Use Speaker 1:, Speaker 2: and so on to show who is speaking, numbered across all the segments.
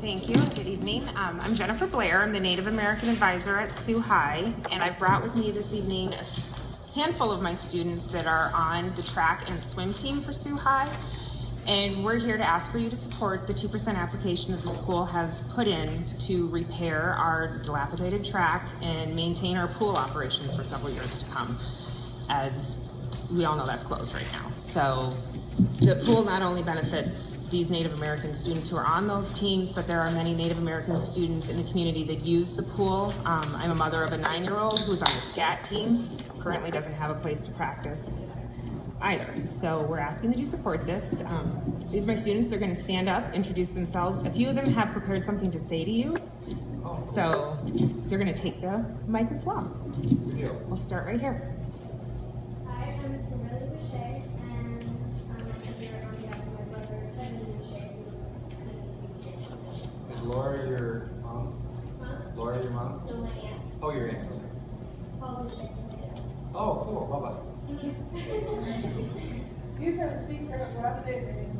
Speaker 1: Thank you. Good evening. I'm Jennifer Blair. I'm the Native American Advisor at Sioux High, and I've brought with me this evening a handful of my students that are on the track and swim team for Sioux High. And we're here to ask for you to support the 2% application that the school has put in to repair our dilapidated track and maintain our pool operations for several years to come. As we all know, that's closed right now. So the pool not only benefits these Native American students who are on those teams, but there are many Native American students in the community that use the pool. I'm a mother of a 9-year-old who's on the SCAT team, currently doesn't have a place to practice either. So we're asking that you support this. These are my students. They're going to stand up, introduce themselves. A few of them have prepared something to say to you. So they're going to take the mic as well. We'll start right here.
Speaker 2: Hi, I'm Kimberly Boucher, and I'm here on behalf of my brother, Kevin Boucher.
Speaker 3: Is Laura your mom?
Speaker 2: Huh?
Speaker 3: Laura your mom?
Speaker 2: No, my aunt.
Speaker 3: Oh, your aunt. Okay.
Speaker 2: Paul Boucher is my dad.
Speaker 3: Oh, cool. Bye-bye.
Speaker 4: These are the secret weapon in,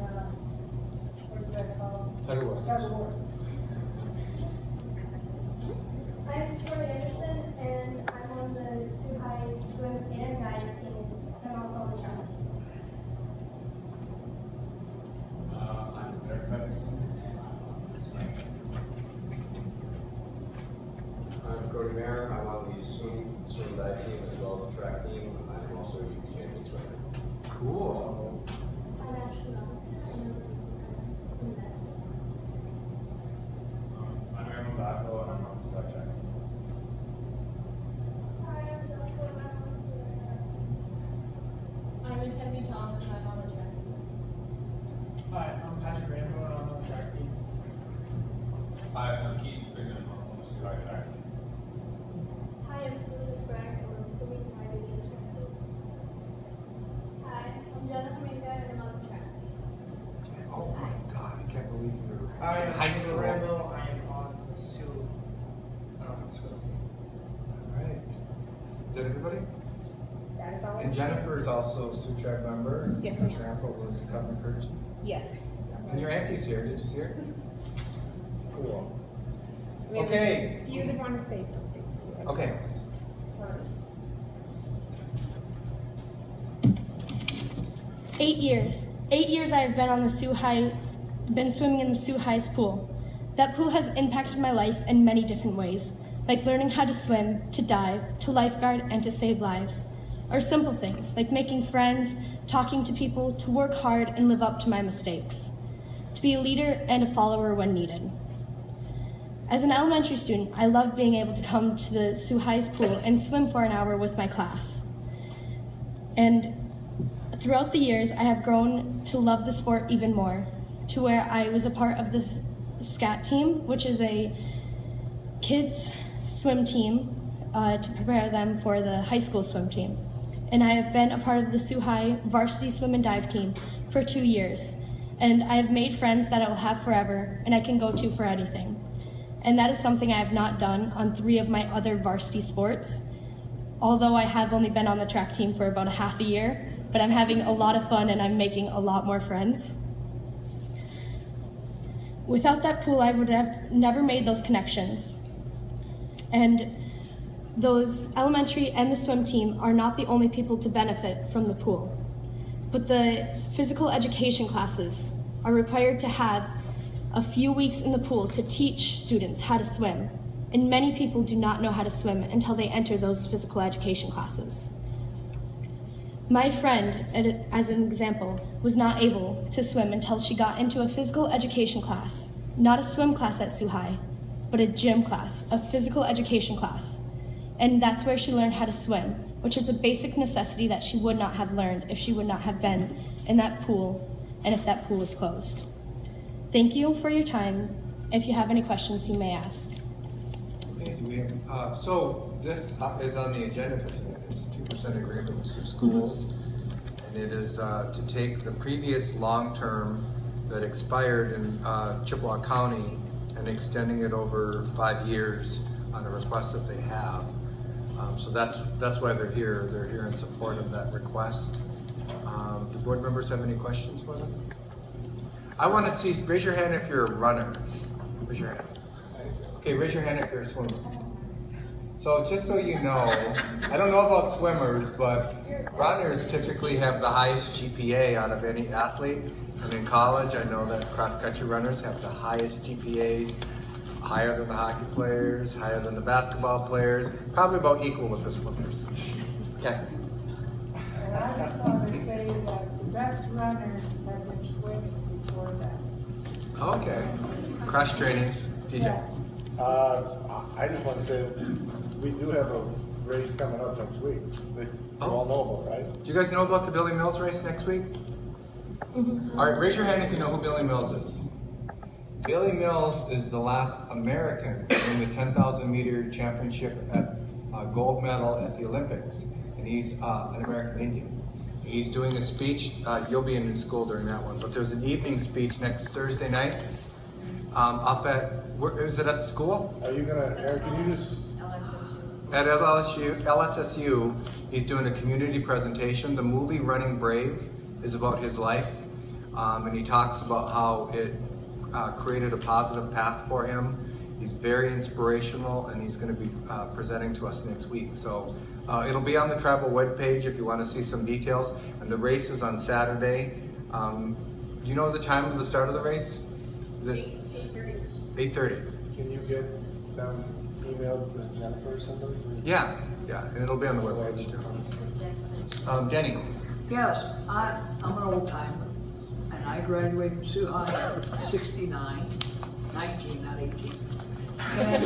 Speaker 4: what is that called?
Speaker 3: Federal.
Speaker 2: I'm Victoria Anderson, and I'm on the Sioux High swim and diving team, and I'm also on the track team.
Speaker 5: I'm Eric Ferguson, and I'm on the swim.
Speaker 6: I'm Cody Mayer. I'm on the swim and dive team as well as the track team. I'm also a UP champion swimmer.
Speaker 3: Cool.
Speaker 2: I'm actually on the team.
Speaker 5: I'm Aaron Bacco, and I'm on the squat track.
Speaker 2: Hi, I'm Delphine, and I'm on the swim and dive team.
Speaker 7: I'm Mackenzie Thomas, and I'm on the track team.
Speaker 8: Hi, I'm Patrick Rambo, and I'm on the track team.
Speaker 5: Hi, I'm Keith Friggin, and I'm on the Sioux High track team.
Speaker 2: Hi, I'm Susan Sprague. I'm on the swimming, diving, and track team. Hi, I'm Jenna Hamika, and I'm on the track team.
Speaker 3: Oh my God, I can't believe you're
Speaker 8: Hi,
Speaker 3: in high
Speaker 8: I'm
Speaker 3: school.
Speaker 8: Rambo. I am on the Sioux school team.
Speaker 3: All right. Is that everybody?
Speaker 1: That is all.
Speaker 3: And Jennifer is also a Sioux Track member.
Speaker 1: Yes, ma'am.
Speaker 3: Grandpa was covering her.
Speaker 1: Yes.
Speaker 3: And your auntie's here. Did you see her? Cool.
Speaker 1: We have
Speaker 3: Okay.
Speaker 1: a few that want to say something to you.
Speaker 3: Okay.
Speaker 1: Sorry.
Speaker 7: 8 years. 8 years I have been on the been swimming in the Sioux High's pool. That pool has impacted my life in many different ways, like learning how to swim, to dive, to lifeguard, and to save lives. Or simple things, like making friends, talking to people, to work hard and live up to my mistakes, to be a leader and a follower when needed. As an elementary student, I loved being able to come to the Sioux High's pool and swim for an hour with my class. And throughout the years, I have grown to love the sport even more, to where I was a part of the SCAT team, which is a kids swim team to prepare them for the high school swim team. And I have been a part of the Sioux High varsity swim and dive team for 2 years. And I have made friends that I will have forever and I can go to for anything. And that is something I have not done on 3 of my other varsity sports, although I have only been on the track team for about a half a year. But I'm having a lot of fun and I'm making a lot more friends. Without that pool, I would have never made those connections. And those elementary and the swim team are not the only people to benefit from the pool, but the physical education classes are required to have a few weeks in the pool to teach students how to swim. And many people do not know how to swim until they enter those physical education classes. My friend, as an example, was not able to swim until she got into a physical education class, not a swim class at Sioux High, but a gym class, a physical education class. And that's where she learned how to swim, which is a basic necessity that she would not have learned if she would not have been in that pool and if that pool was closed. Thank you for your time. If you have any questions, you may ask.
Speaker 3: Okay, do we have, so this is on the agenda for tonight. It's a 2% agreement with the schools. And it is to take the previous long-term that expired in Chippewa County and extending it over 5 years on a request that they have. So that's why they're here. They're here in support of that request. Do board members have any questions for them? I want to see, raise your hand if you're a runner. Raise your hand. Okay, raise your hand if you're a swimmer. So just so you know, I don't know about swimmers, but runners typically have the highest GPA out of any athlete. And in college, I know that cross-country runners have the highest GPAs, higher than the hockey players, higher than the basketball players, probably about equal with the swimmers. Okay.
Speaker 4: And I just want to say that the best runners have been swimming before that.
Speaker 3: Okay. Cross-training. DJ.
Speaker 4: Yes.
Speaker 9: I just want to say that we do have a race coming up next week that you all know about, right?
Speaker 3: Do you guys know about the Billy Mills race next week? All right, raise your hand if you know who Billy Mills is. Billy Mills is the last American to win the 10,000 meter championship at gold medal at the Olympics. And he's an American Indian. He's doing a speech, you'll be in school during that one, but there's an evening speech next Thursday night up at, is it at the school?
Speaker 9: Are you gonna, Eric, can you just?
Speaker 3: At LSSU, he's doing a community presentation. The movie Running Brave is about his life, and he talks about how it created a positive path for him. He's very inspirational, and he's going to be presenting to us next week. So it'll be on the travel webpage if you want to see some details. And the race is on Saturday. Do you know the time of the start of the race? Is it 8:30?
Speaker 9: Can you get them emailed to Jennifer or somebody?
Speaker 3: Yeah, and it'll be on the webpage too. Denny.
Speaker 10: Yes, I'm an old timer, and I graduated from Sioux High in 69, 19, not 18. And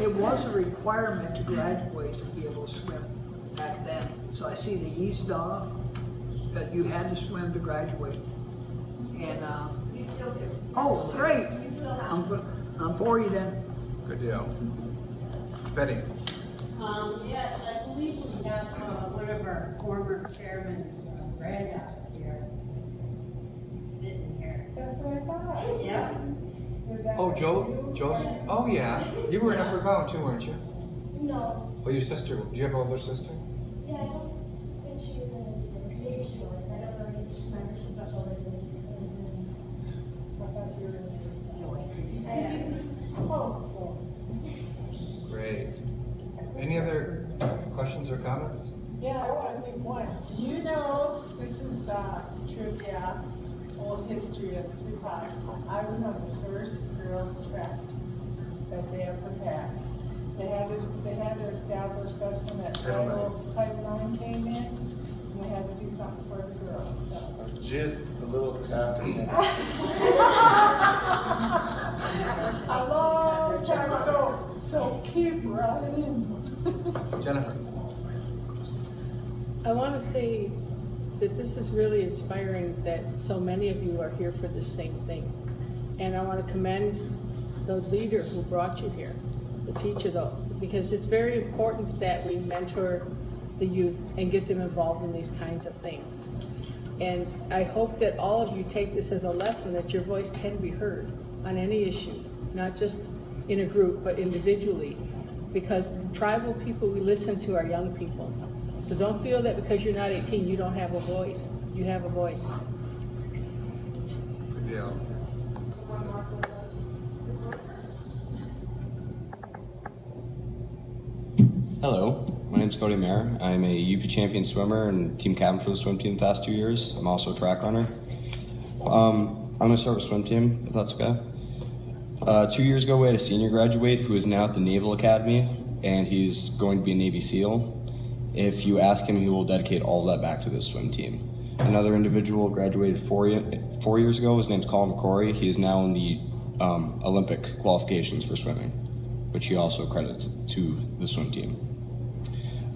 Speaker 10: it was a requirement to graduate to be able to swim back then. So I see the eased off, but you had to swim to graduate. And
Speaker 2: You still do.
Speaker 10: oh, great!
Speaker 2: You still have.
Speaker 10: I'm for you then.
Speaker 3: Good deal. Betty.
Speaker 11: Yes, I believe we have one of our former chairman's granddaughter here, sitting here.
Speaker 4: That's what I thought.
Speaker 11: Yeah.
Speaker 4: So that
Speaker 3: Oh,
Speaker 4: was
Speaker 3: Joe?
Speaker 4: you?
Speaker 3: Joe? Oh, yeah. You were in Upper Bound too, weren't you?
Speaker 2: No.
Speaker 3: Oh, your sister. Do you have an older sister?
Speaker 2: Yeah, I don't think she was in it. Maybe she was. I don't know. I just remember she's much older than me.
Speaker 4: I thought you were in
Speaker 2: I am.
Speaker 4: Oh,
Speaker 3: Great. Any other questions or comments?
Speaker 4: yeah, I want to make one. You know, this is trivia, old history of Sioux High. I was on the first girls' track that they ever had. They had to establish, that's when that Title IX came in, and they had to do something for the girls, so.
Speaker 9: Just a little after.
Speaker 4: A long time ago, so keep running.
Speaker 3: Jennifer.
Speaker 12: I want to say that this is really inspiring that so many of you are here for the same thing. And I want to commend the leader who brought you here, the teacher though, because it's very important that we mentor the youth and get them involved in these kinds of things. And I hope that all of you take this as a lesson that your voice can be heard on any issue, not just in a group, but individually. Because tribal people we listen to are young people. So don't feel that because you're not 18, you don't have a voice. You have a voice.
Speaker 3: Good deal.
Speaker 13: Hello, my name is Cody Mayer. I'm a UP champion swimmer and team captain for the swim team the past 2 years. I'm also a track runner. I'm going to start with swim team, if that's okay. 2 years ago, we had a senior graduate who is now at the Naval Academy, and he's going to be a Navy SEAL. If you ask him, he will dedicate all of that back to this swim team. Another individual graduated 4 years ago. His name's Colin McCrory. He is now in the Olympic qualifications for swimming, which he also credits to the swim team.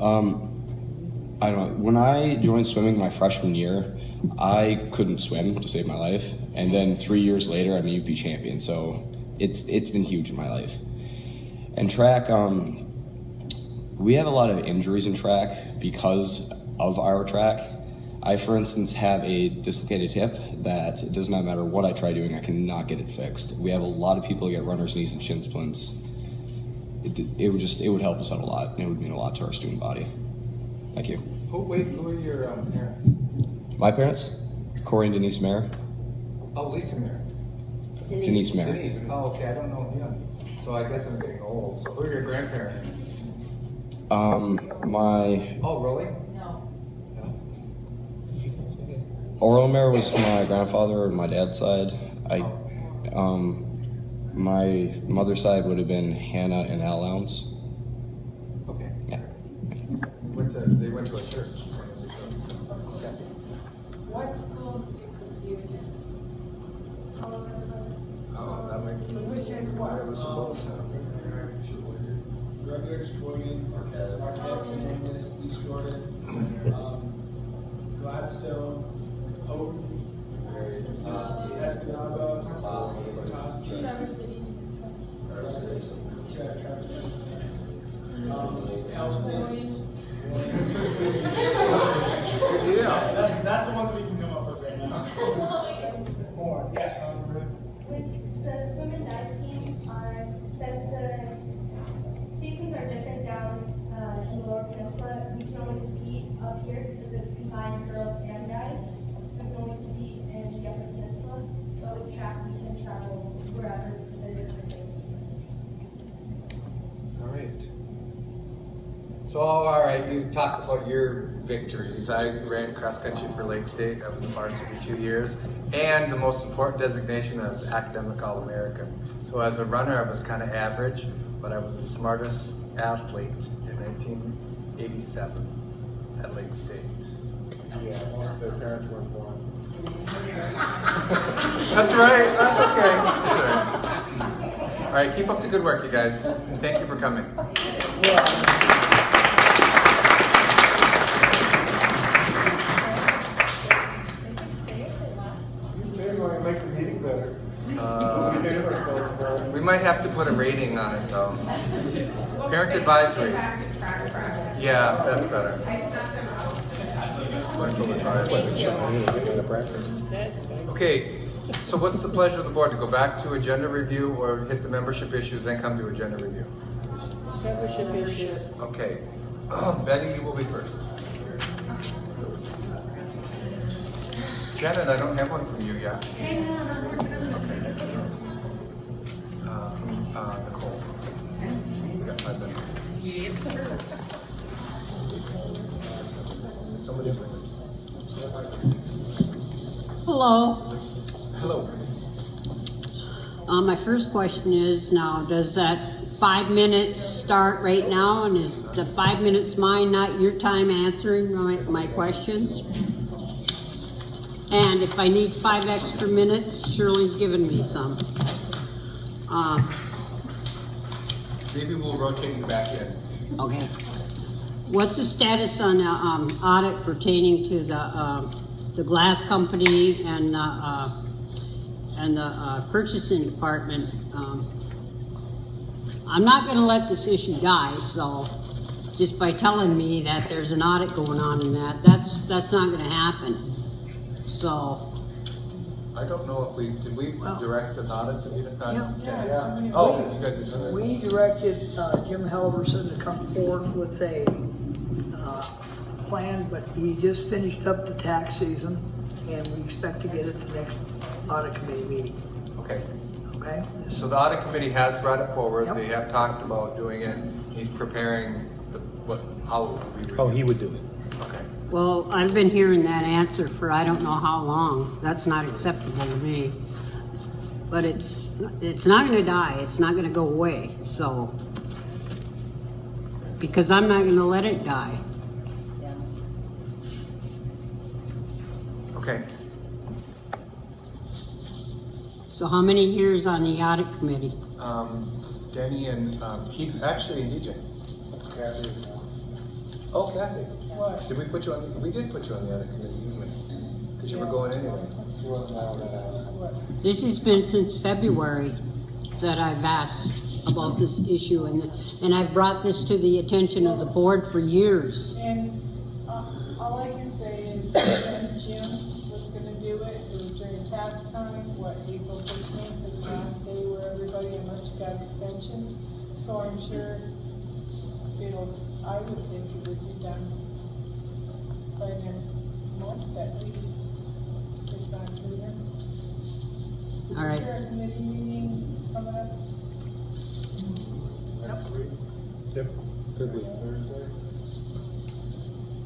Speaker 13: I don't know, when I joined swimming my freshman year, I couldn't swim to save my life. And then 3 years later, I'm a UP champion. So it's been huge in my life. And track, we have a lot of injuries in track because of our track. I, for instance, have a dislocated hip that it does not matter what I try doing, I cannot get it fixed. We have a lot of people who get runner's knees and shin splints. It would help us out a lot, and it would mean a lot to our student body. Thank you.
Speaker 3: Who are your parents?
Speaker 13: My parents, Corey and Denise Mayer.
Speaker 3: Oh, Lisa Mayer.
Speaker 13: Denise Mayer.
Speaker 3: Denise, oh, okay, I don't know him. So I guess I'm getting old. So who are your grandparents?
Speaker 13: My
Speaker 3: Oh, really?
Speaker 13: Oral Mayer was my grandfather on my dad's side. My mother's side would have been Hannah and Al Lowndes.
Speaker 3: Okay.
Speaker 13: Yeah.
Speaker 3: They went to a church. Okay.
Speaker 4: What schools do you compete against?
Speaker 3: Oh, that might be.
Speaker 4: Which is what?
Speaker 3: It was supposed to.
Speaker 5: Regular Sheboygan, Marquette, St. Agnes, East Jordan, Gladstone, Houghton, Escanaba, Petoskey,
Speaker 2: Traverse City.
Speaker 5: Traverse City. Houston.
Speaker 3: Yeah.
Speaker 5: That's the ones we can come up with right now. More, yeah.
Speaker 2: With the swim and dive team, since the seasons are different down in the Lower Peninsula, we can only compete up here because it's combined girls and guys. We can only compete in the Upper Peninsula, but with track we can travel wherever the different things.
Speaker 3: All right. So, all right, you talked about your victories. I ran cross country for Lake State. I was a varsity 2 years. And the most important designation, I was academic All-American. So as a runner, I was kind of average, but I was the smartest athlete in 1987 at Lake State.
Speaker 9: Yeah, most of their parents weren't born.
Speaker 3: That's right, that's okay. That's all right. All right, keep up the good work, you guys. And thank you for coming.
Speaker 9: Make the meeting better.
Speaker 3: We might have to put a rating on it though. Parent advisory. Yeah, that's better. Parental advisory. Okay, so what's the pleasure of the board? To go back to agenda review or hit the membership issues and come to agenda review?
Speaker 12: Membership issues.
Speaker 3: Okay. Betty, you will be first. Janet, I don't have one from you yet. Nicole. We got 5 minutes. Somebody else.
Speaker 11: Hello.
Speaker 3: Hello.
Speaker 11: My first question is now, does that 5 minutes start right now? And is the 5 minutes mine, not your time answering my questions? And if I need 5 extra minutes, Shirley's given me some.
Speaker 3: Maybe we'll rotate you back in.
Speaker 11: Okay. What's the status on the audit pertaining to the glass company and the purchasing department? I'm not going to let this issue die. So, just by telling me that there's an audit going on in that's not going to happen. So.
Speaker 3: I don't know if did we direct an audit to be done?
Speaker 10: Yeah.
Speaker 3: Oh, you guys are doing it.
Speaker 10: We directed Jim Halverson to come forward with a plan, but he just finished up the tax season, and we expect to get it to the next audit committee meeting.
Speaker 3: Okay.
Speaker 10: Okay?
Speaker 3: So the audit committee has brought it forward.
Speaker 10: Yep.
Speaker 3: They have talked about doing it. He's preparing how we review.
Speaker 14: Oh, he would do it.
Speaker 3: Okay.
Speaker 11: Well, I've been hearing that answer for I don't know how long. That's not acceptable to me. But it's not going to die. It's not going to go away. So, because I'm not going to let it die.
Speaker 3: Okay.
Speaker 11: So how many years on the audit committee?
Speaker 3: Denny and Keith, actually, and DJ.
Speaker 9: Kathy.
Speaker 3: Oh, Kathy.
Speaker 4: What?
Speaker 3: Did we put you on? We did put you on the audit committee, didn't we? Because you were going anyway.
Speaker 9: She wasn't on that.
Speaker 11: This has been since February that I've asked about this issue, and I've brought this to the attention of the board for years.
Speaker 4: And all I can say is that Jim was gonna do it was during tax time, April 15th is the last day where everybody in March got extensions. So I'm sure I would think it would be done by next month at least, if not sooner.
Speaker 11: All right.
Speaker 4: Is there a committee meeting coming up?
Speaker 9: Next week?
Speaker 5: Yep.
Speaker 9: Could be Thursday?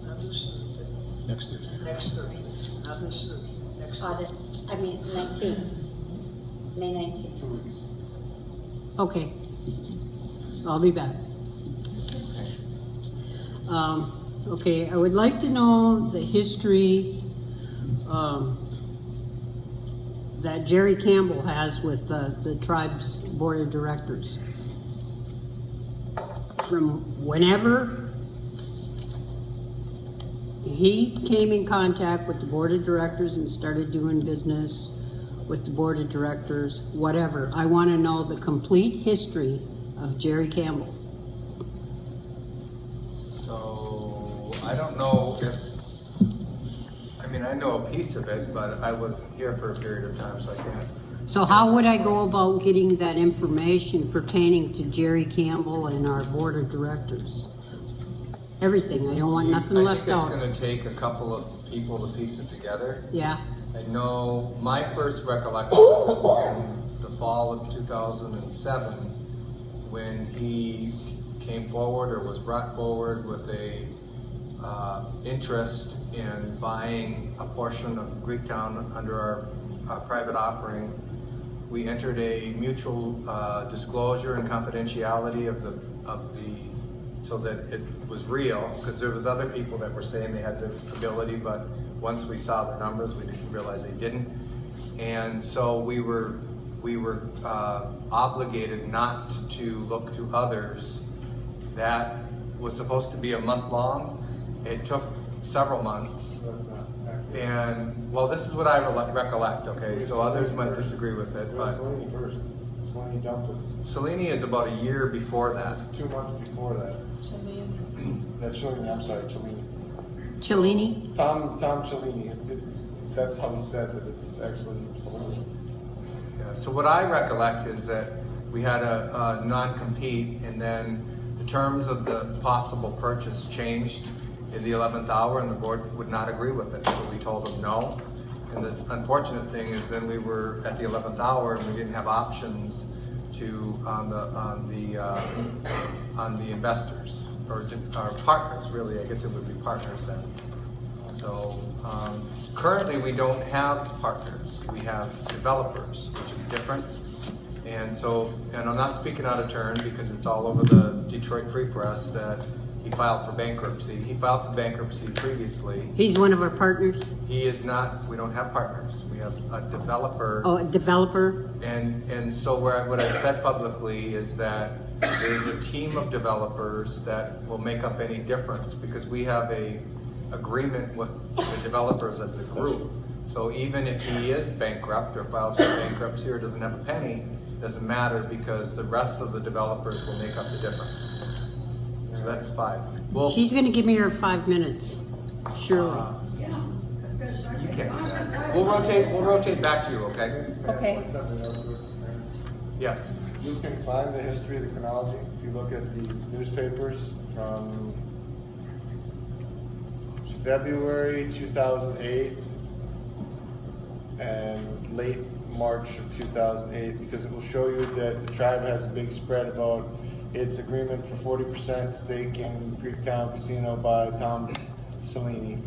Speaker 10: Not this Thursday.
Speaker 5: Next Thursday.
Speaker 10: Next Thursday. Not this Thursday. Next Thursday.
Speaker 14: I mean, 19th, May 19th.
Speaker 9: 2 weeks.
Speaker 11: Okay. I'll be back. Okay, I would like to know the history that Jerry Campbell has with the tribe's board of directors. From whenever he came in contact with the board of directors and started doing business with the board of directors, whatever. I want to know the complete history of Jerry Campbell.
Speaker 3: So, I don't know if, I mean, I know a piece of it, but I wasn't here for a period of time, so I can't.
Speaker 11: So how would I go about getting that information pertaining to Jerry Campbell and our board of directors? Everything, I don't want nothing left out.
Speaker 3: I think it's gonna take a couple of people to piece it together.
Speaker 11: Yeah,
Speaker 3: I know my first recollection was in the fall of 2007 when he came forward or was brought forward with a interest in buying a portion of Greektown under our private offering. We entered a mutual disclosure and confidentiality of the so that it was real, because there was other people that were saying they had the ability, but once we saw the numbers, we didn't realize they didn't. And so we were obligated not to look to others. That was supposed to be a month long. It took several months.
Speaker 9: That's not accurate.
Speaker 3: And, well, this is what I recollect, okay? So others might disagree with it, but
Speaker 9: Cellini first. Cellini dumped us.
Speaker 3: Cellini is about a year before that.
Speaker 9: 2 months before that.
Speaker 4: Cellini.
Speaker 9: That's Cellini, I'm sorry, Cellini.
Speaker 11: Cellini?
Speaker 9: Tom Cellini. That's how he says it. It's actually Cellini.
Speaker 3: Yeah, so what I recollect is that we had a non-compete, and then the terms of the possible purchase changed in the 11th hour, and the board would not agree with it, so we told them no. And the unfortunate thing is then we were at the 11th hour and we didn't have options to on the investors or our partners, really. I guess it would be partners then. So currently we don't have partners. We have developers, which is different. And so, and I'm not speaking out of turn because it's all over the Detroit Free Press that he filed for bankruptcy. He filed for bankruptcy previously.
Speaker 11: He's one of our partners?
Speaker 3: He is not. We don't have partners. We have a developer.
Speaker 11: Oh, a developer?
Speaker 3: And so what I said publicly is that there's a team of developers that will make up any difference because we have a agreement with the developers as a group. So even if he is bankrupt or files for bankruptcy or doesn't have a penny, doesn't matter because the rest of the developers will make up the difference. So that's 5. Well,
Speaker 11: she's going to give me her 5 minutes, surely.
Speaker 3: You can't do that. We'll rotate back to you, okay?
Speaker 4: Okay.
Speaker 9: Something else, Mayor?
Speaker 3: Yes.
Speaker 9: You can find the history of the chronology. If you look at the newspapers from February 2008 and late March of 2008, because it will show you that the tribe has a big spread about its agreement for 40% stake in Greektown Casino by Tom Cellini.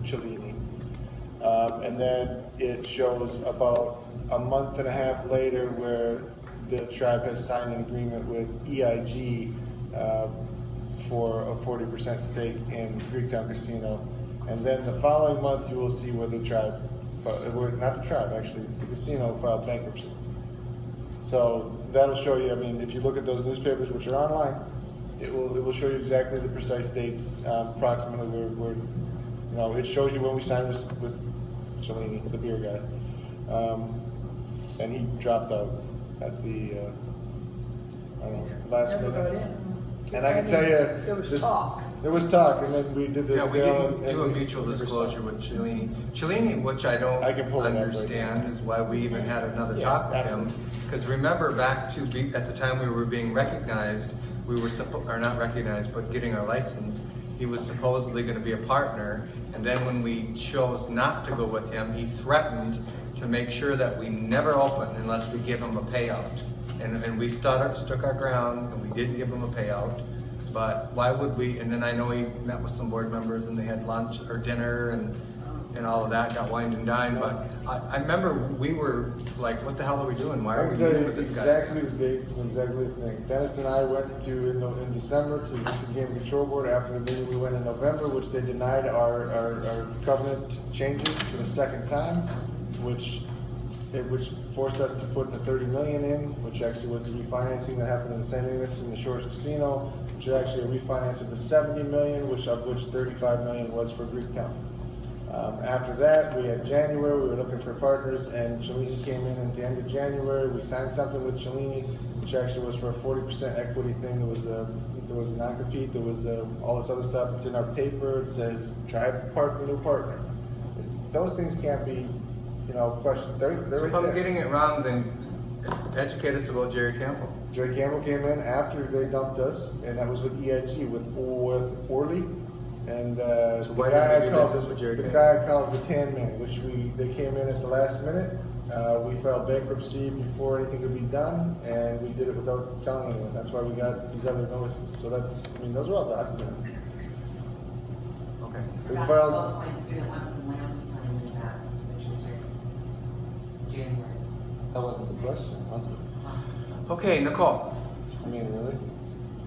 Speaker 9: And then it shows about a month and a half later where the tribe has signed an agreement with EIG for a 40% stake in Greektown Casino. And then the following month you will see where the tribe, not the tribe actually, the casino filed bankruptcy. So that'll show you, I mean, if you look at those newspapers, which are online, it will show you exactly the precise dates, approximately where, you know, it shows you when we signed with Cellini, the beer guy. And he dropped out at the, I don't know, last minute. And I can tell you, there was talk, and then we did this.
Speaker 3: Yeah, we didn't do a mutual disclosure with Cellini. Cellini, which I don't understand, is why we even had another talk with him. Because remember, back to at the time we were being recognized, we were not recognized, but getting our license. he was supposedly going to be a partner, and then when we chose not to go with him, he threatened to make sure that we never open unless we give him a payout. And we stuck our ground, and we didn't give him a payout. But why would we? And then I know he met with some board members, and they had lunch or dinner and all of that, got wined and dined. But I remember we were like, what the hell are we doing? Why are we meeting with this guy?
Speaker 9: Exactly the dates and exactly the thing. Dennis and I went to in December to the Michigan Game Control Board. After the meeting, we went in November, which they denied our covenant changes for the second time, which forced us to put the $30 million in, which actually was the refinancing that happened in St. Louis in the Shores Casino, which actually a refinance of the $70 million, of which $35 million was for Greektown. After that, we had January, we were looking for partners, and Cellini came in at the end of January. We signed something with Cellini, which actually was for a 40% equity thing. There was a non-compete, there was all this other stuff. It's in our paper, it says, tribe partner, new partner. Those things can't be, questioned. They're
Speaker 3: So
Speaker 9: right
Speaker 3: if I'm
Speaker 9: there.
Speaker 3: getting it wrong, then educate us about Jerry Campbell.
Speaker 9: Jerry Campbell came in after they dumped us, and that was with EIG, with Orly. And
Speaker 3: So why didn't we do business with Jerry
Speaker 9: the
Speaker 3: Campbell?
Speaker 9: guy called the Tan Man, which they came in at the last minute. We filed bankruptcy before anything could be done, and we did it without telling anyone. That's why we got these other notices. So those are all documented.
Speaker 3: Okay.
Speaker 9: We filed. That wasn't the question, was it?
Speaker 3: Okay, Nicole.
Speaker 9: I mean, really?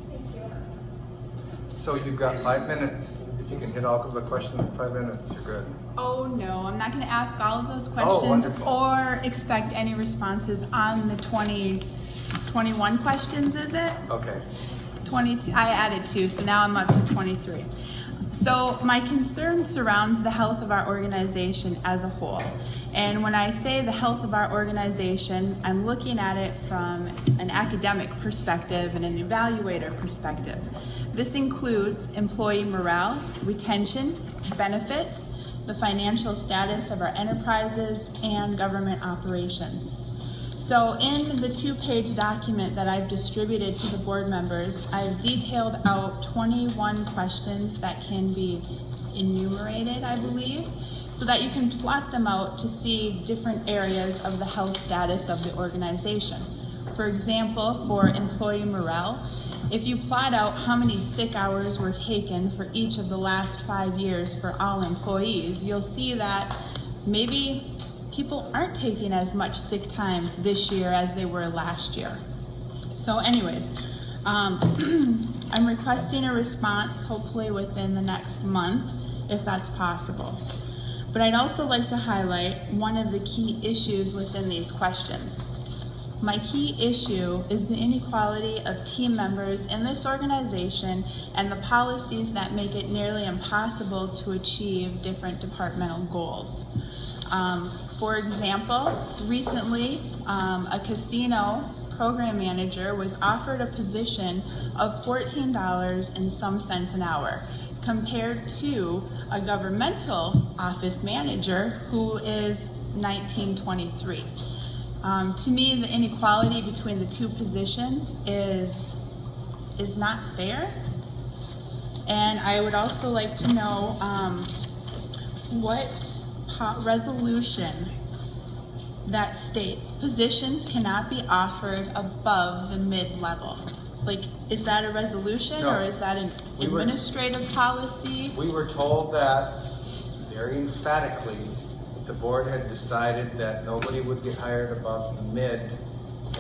Speaker 2: Thank you.
Speaker 3: So you've got 5 minutes. If you can hit all of the questions in 5 minutes, you're good.
Speaker 15: Oh no, I'm not going to ask all of those
Speaker 3: Oh,
Speaker 15: questions
Speaker 3: wonderful.
Speaker 15: or expect any responses on the 21 questions, is it?
Speaker 3: Okay.
Speaker 15: 22, I added 2, so now I'm up to 23. So my concern surrounds the health of our organization as a whole. And when I say the health of our organization, I'm looking at it from an academic perspective and an evaluator perspective. This includes employee morale, retention, benefits, the financial status of our enterprises, and government operations. So in the 2-page document that I've distributed to the board members, I've detailed out 21 questions that can be enumerated, I believe, so that you can plot them out to see different areas of the health status of the organization. For example, for employee morale, if you plot out how many sick hours were taken for each of the last 5 years for all employees, you'll see that maybe people aren't taking as much sick time this year as they were last year. So anyways, I'm requesting a response hopefully within the next month, if that's possible. But I'd also like to highlight one of the key issues within these questions. My key issue is the inequality of team members in this organization and the policies that make it nearly impossible to achieve different departmental goals. For example, recently a casino program manager was offered a position of $14 and some cents an hour, compared to a governmental office manager who is $19.23. To me, the inequality between the two positions is not fair. And I would also like to know what resolution that states positions cannot be offered above the mid-level. Like, is that a resolution
Speaker 3: No.
Speaker 15: or is that an administrative policy?
Speaker 3: We were told that very emphatically the board had decided that nobody would get hired above mid,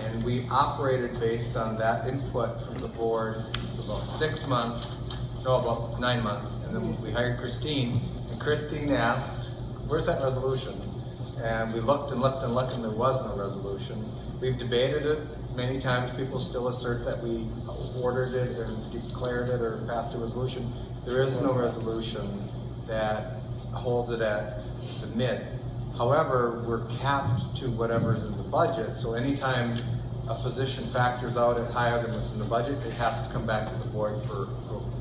Speaker 3: and we operated based on that input from the board for about 9 months, and then we hired Christine, and Christine asked, where's that resolution? And we looked and looked and looked, and there was no resolution. We've debated it many times. People still assert that we ordered it and declared it or passed a resolution. There is no resolution that holds it at the mid. However, we're capped to whatever's in the budget, so anytime a position factors out at higher than what's in the budget, it has to come back to the board for approval.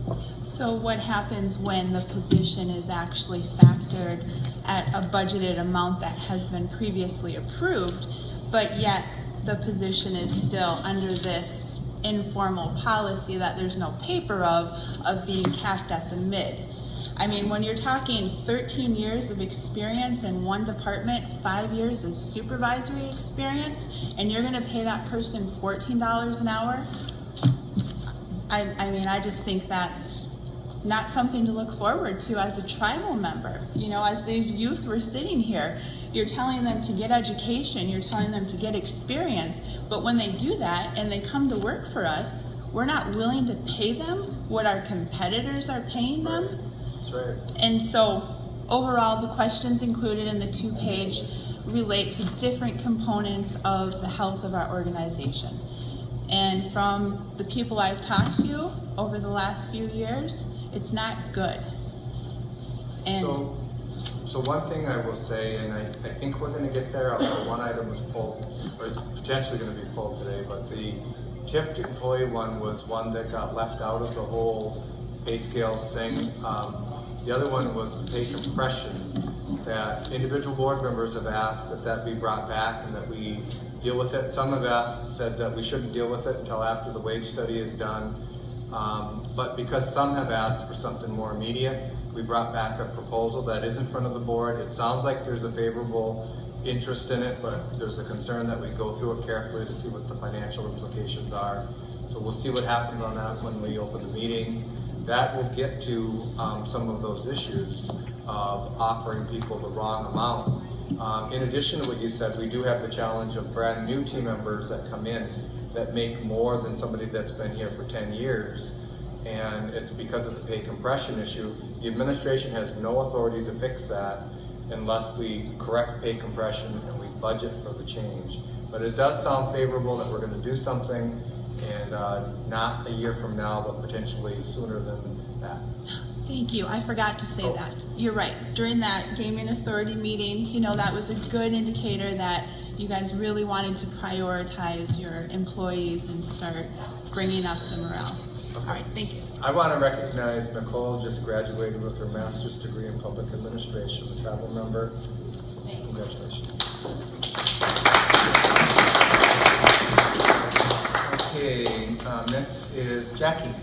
Speaker 15: So what happens when the position is actually factored at a budgeted amount that has been previously approved, but yet the position is still under this informal policy that there's no paper of being capped at the mid. I mean, when you're talking 13 years of experience in one department, 5 years of supervisory experience, and you're gonna pay that person $14 an hour, I mean, I just think that's not something to look forward to as a tribal member. You know, as these youth were sitting here, you're telling them to get education, you're telling them to get experience, but when they do that and they come to work for us, we're not willing to pay them what our competitors are paying them.
Speaker 3: That's right.
Speaker 15: And so overall, the questions included in the 2-page relate to different components of the health of our organization. And from the people I've talked to over the last few years, it's not good. And
Speaker 3: so one thing I will say, and I think we're going to get there, although one item was pulled, or is potentially going to be pulled today, but the tipped employee one was one that got left out of the whole pay scales thing. The other one was the pay compression, that individual board members have asked that be brought back and that we deal with it. Some have said that we shouldn't deal with it until after the wage study is done. But because some have asked for something more immediate, we brought back a proposal that is in front of the board. It sounds like there's a favorable interest in it, but there's a concern that we go through it carefully to see what the financial implications are. So we'll see what happens on that when we open the meeting. That will get to some of those issues of offering people the wrong amount. In addition to what you said, we do have the challenge of brand new team members that come in that make more than somebody that's been here for 10 years. And it's because of the pay compression issue. The administration has no authority to fix that unless we correct pay compression and we budget for the change. But it does sound favorable that we're going to do something, and not a year from now, but potentially sooner than that.
Speaker 15: thank you, I forgot to say that. You're right, during that gaming authority meeting, you know, that was a good indicator that you guys really wanted to prioritize your employees and start bringing up the morale. All right, thank you.
Speaker 3: I want to recognize Nicole, just graduated with her master's degree in public administration, a tribal member. Congratulations. Okay, next is Jackie.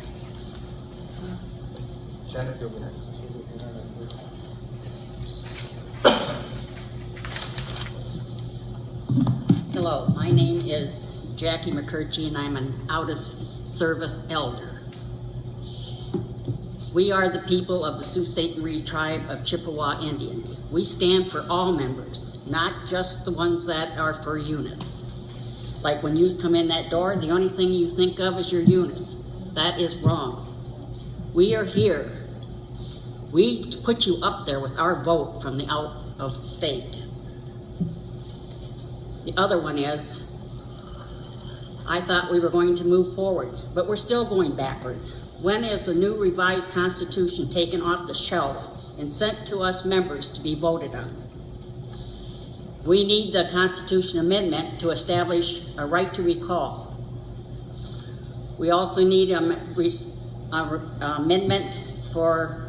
Speaker 3: Janet, you'll be next.
Speaker 14: Hello, my name is Jackie McCurchie and I'm an out-of-service elder. We are the people of the Sault Ste. Marie tribe of Chippewa Indians. We stand for all members, not just the ones that are for units. Like when you come in that door, the only thing you think of is your units. That is wrong. We are here. We put you up there with our vote from the out of state. The other one is, I thought we were going to move forward, but we're still going backwards. When is the new revised constitution taken off the shelf and sent to us members to be voted on? We need the Constitution Amendment to establish a right to recall. We also need an amendment for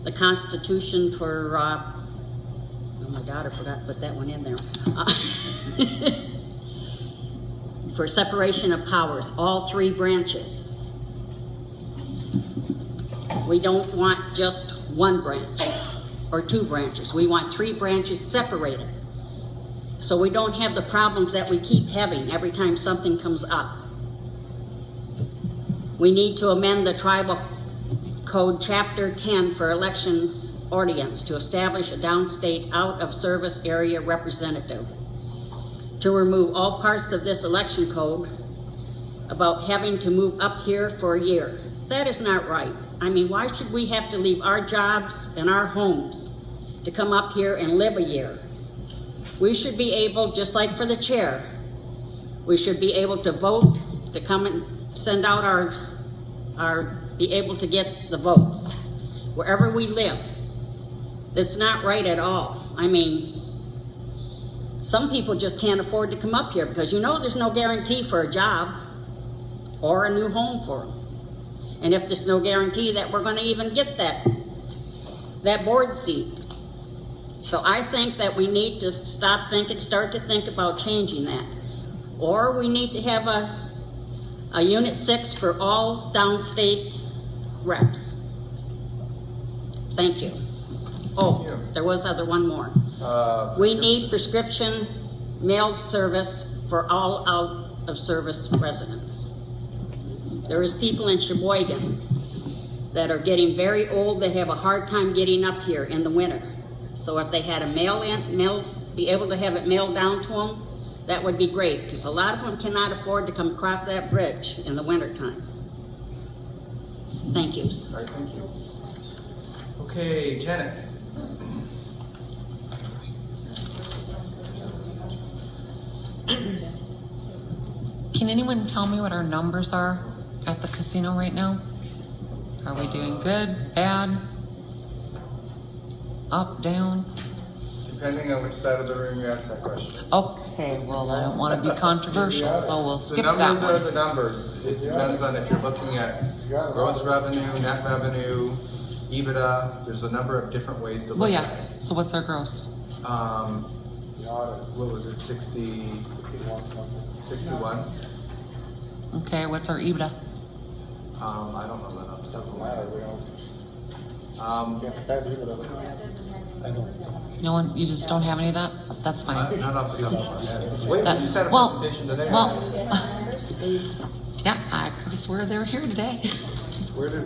Speaker 14: the Constitution for, oh my God, I forgot to put that one in there. For separation of powers, all three branches. We don't want just one branch or two branches. We want three branches separated so we don't have the problems that we keep having every time something comes up. We need to amend the Tribal Code Chapter 10 for elections ordinance to establish a downstate out-of-service area representative, to remove all parts of this election code about having to move up here for a year. That is not right. I mean, why should we have to leave our jobs and our homes to come up here and live a year? We should be able, just like for the chair, we should be able to vote, to come and send out be able to get the votes wherever we live. It's not right at all. I mean, some people just can't afford to come up here because you know there's no guarantee for a job or a new home for them. And if there's no guarantee that we're going to even get that board seat. So I think that we need to start to think about changing that. Or we need to have A Unit 6 for all downstate reps. Thank you. Oh, there was one more. We need prescription mail service for all out of service residents. There is people in Sheboygan that are getting very old. They have a hard time getting up here in the winter. So if they had a be able to have it mailed down to them, that would be great, because a lot of them cannot afford to come across that bridge in the wintertime. Thank you.
Speaker 3: All right, thank you. Okay, Janet.
Speaker 16: Can anyone tell me what our numbers are at the casino right now? Are we doing good, bad, up, down?
Speaker 3: Depending on which side of the room you ask that question.
Speaker 16: Okay, well, I don't want to be controversial, so we'll skip that one.
Speaker 3: The numbers are the numbers. It depends on if you're looking at gross revenue, net revenue, EBITDA. There's a number of different ways to look
Speaker 16: well, yes. At it. So what's our gross?
Speaker 3: What was it, 61?
Speaker 16: Okay, what's our EBITDA?
Speaker 3: I don't know that off the top of my head.
Speaker 9: We don't. Can't spend EBITDA.
Speaker 16: I don't. No one, you just don't have any of that? That's fine.
Speaker 3: Not off the top of my head. Wait, we just had a presentation today.
Speaker 16: Yeah, I could have sworn they were here today.
Speaker 3: Where did?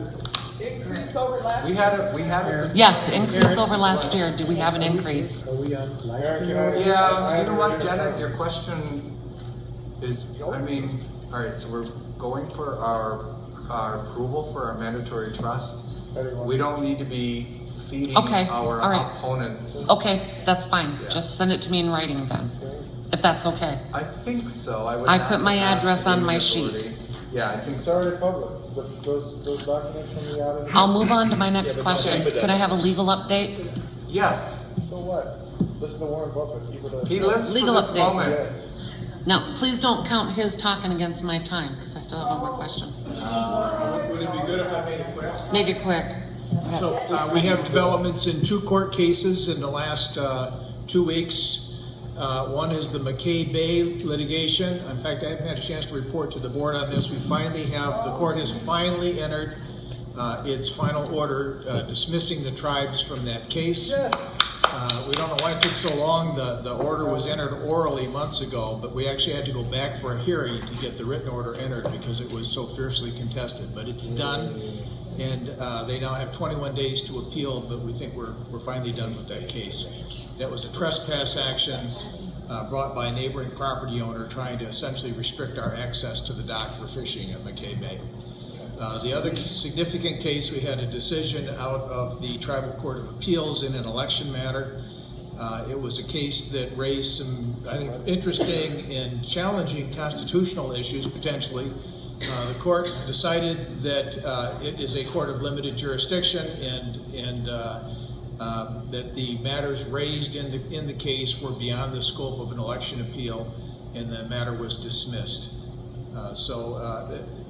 Speaker 4: Increase over last year.
Speaker 3: We had a
Speaker 16: yes, increase over last year. Do we have an increase?
Speaker 3: Are we on yeah, you know what, Janet, your question is, I mean, all right, so we're going for our approval for our mandatory trust. We don't need to be feeding our opponents.
Speaker 16: Okay, that's fine. Yeah. Just send it to me in writing then, if that's okay.
Speaker 3: I think so.
Speaker 16: I put my address on my sheet.
Speaker 3: Yeah, I think
Speaker 9: it's already public. Those documents from the audit.
Speaker 16: I'll move on to my next question. Could I have a legal update?
Speaker 9: Yes. So what? Listen to Warren Buffett.
Speaker 3: He lives
Speaker 16: legal
Speaker 3: for this
Speaker 16: update.
Speaker 3: moment.
Speaker 9: Yes.
Speaker 16: No, please don't count his talking against my time, because I still have one more question.
Speaker 17: Would it be good if I made it quick?
Speaker 16: Make it quick.
Speaker 17: So we have developments in 2 court cases in the last 2 weeks. One is the McKay Bay litigation. In fact, I haven't had a chance to report to the board on this. The court has finally entered its final order dismissing the tribes from that case. We don't know why it took so long. The order was entered orally months ago, but we actually had to go back for a hearing to get the written order entered because it was so fiercely contested. But it's done, and they now have 21 days to appeal, but we think we're finally done with that case. That was a trespass action brought by a neighboring property owner trying to essentially restrict our access to the dock for fishing at McKay Bay. The other significant case, we had a decision out of the Tribal Court of Appeals in an election matter. It was a case that raised some, I think, interesting and challenging constitutional issues, potentially. The court decided that it is a court of limited jurisdiction and that the matters raised in the case were beyond the scope of an election appeal, and the matter was dismissed.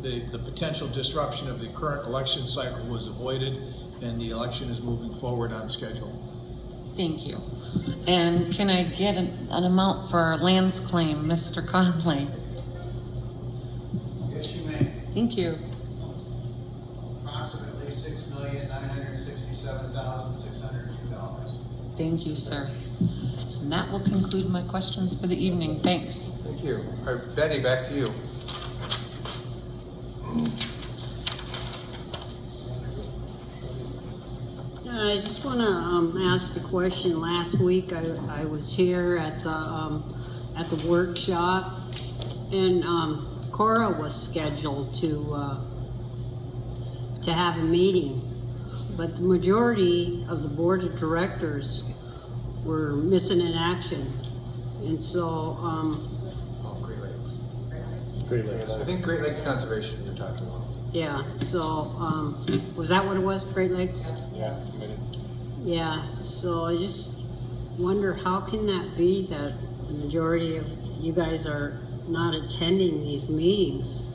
Speaker 17: The potential disruption of the current election cycle was avoided, and the election is moving forward on schedule.
Speaker 16: Thank you. And can I get an amount for our lands claim, Mr. Conley?
Speaker 18: Yes, you may.
Speaker 16: Thank you.
Speaker 18: Approximately $6,967,602.
Speaker 16: Thank you, sir. And that will conclude my questions for the evening. Thanks.
Speaker 3: Thank you. All right, Betty, back to you.
Speaker 11: I just want to ask the question. Last week I was here at the workshop, and Cora was scheduled to have a meeting, but the majority of the board of directors were missing in action, and so
Speaker 3: Great Lakes.
Speaker 9: Great Lakes.
Speaker 3: I think Great Lakes Conservation you're talking about.
Speaker 11: yeah. So was that what it was? Great Lakes.
Speaker 9: Yeah, it's committed.
Speaker 11: Yeah. So I just wonder, how can that be that the majority of you guys are not attending these meetings,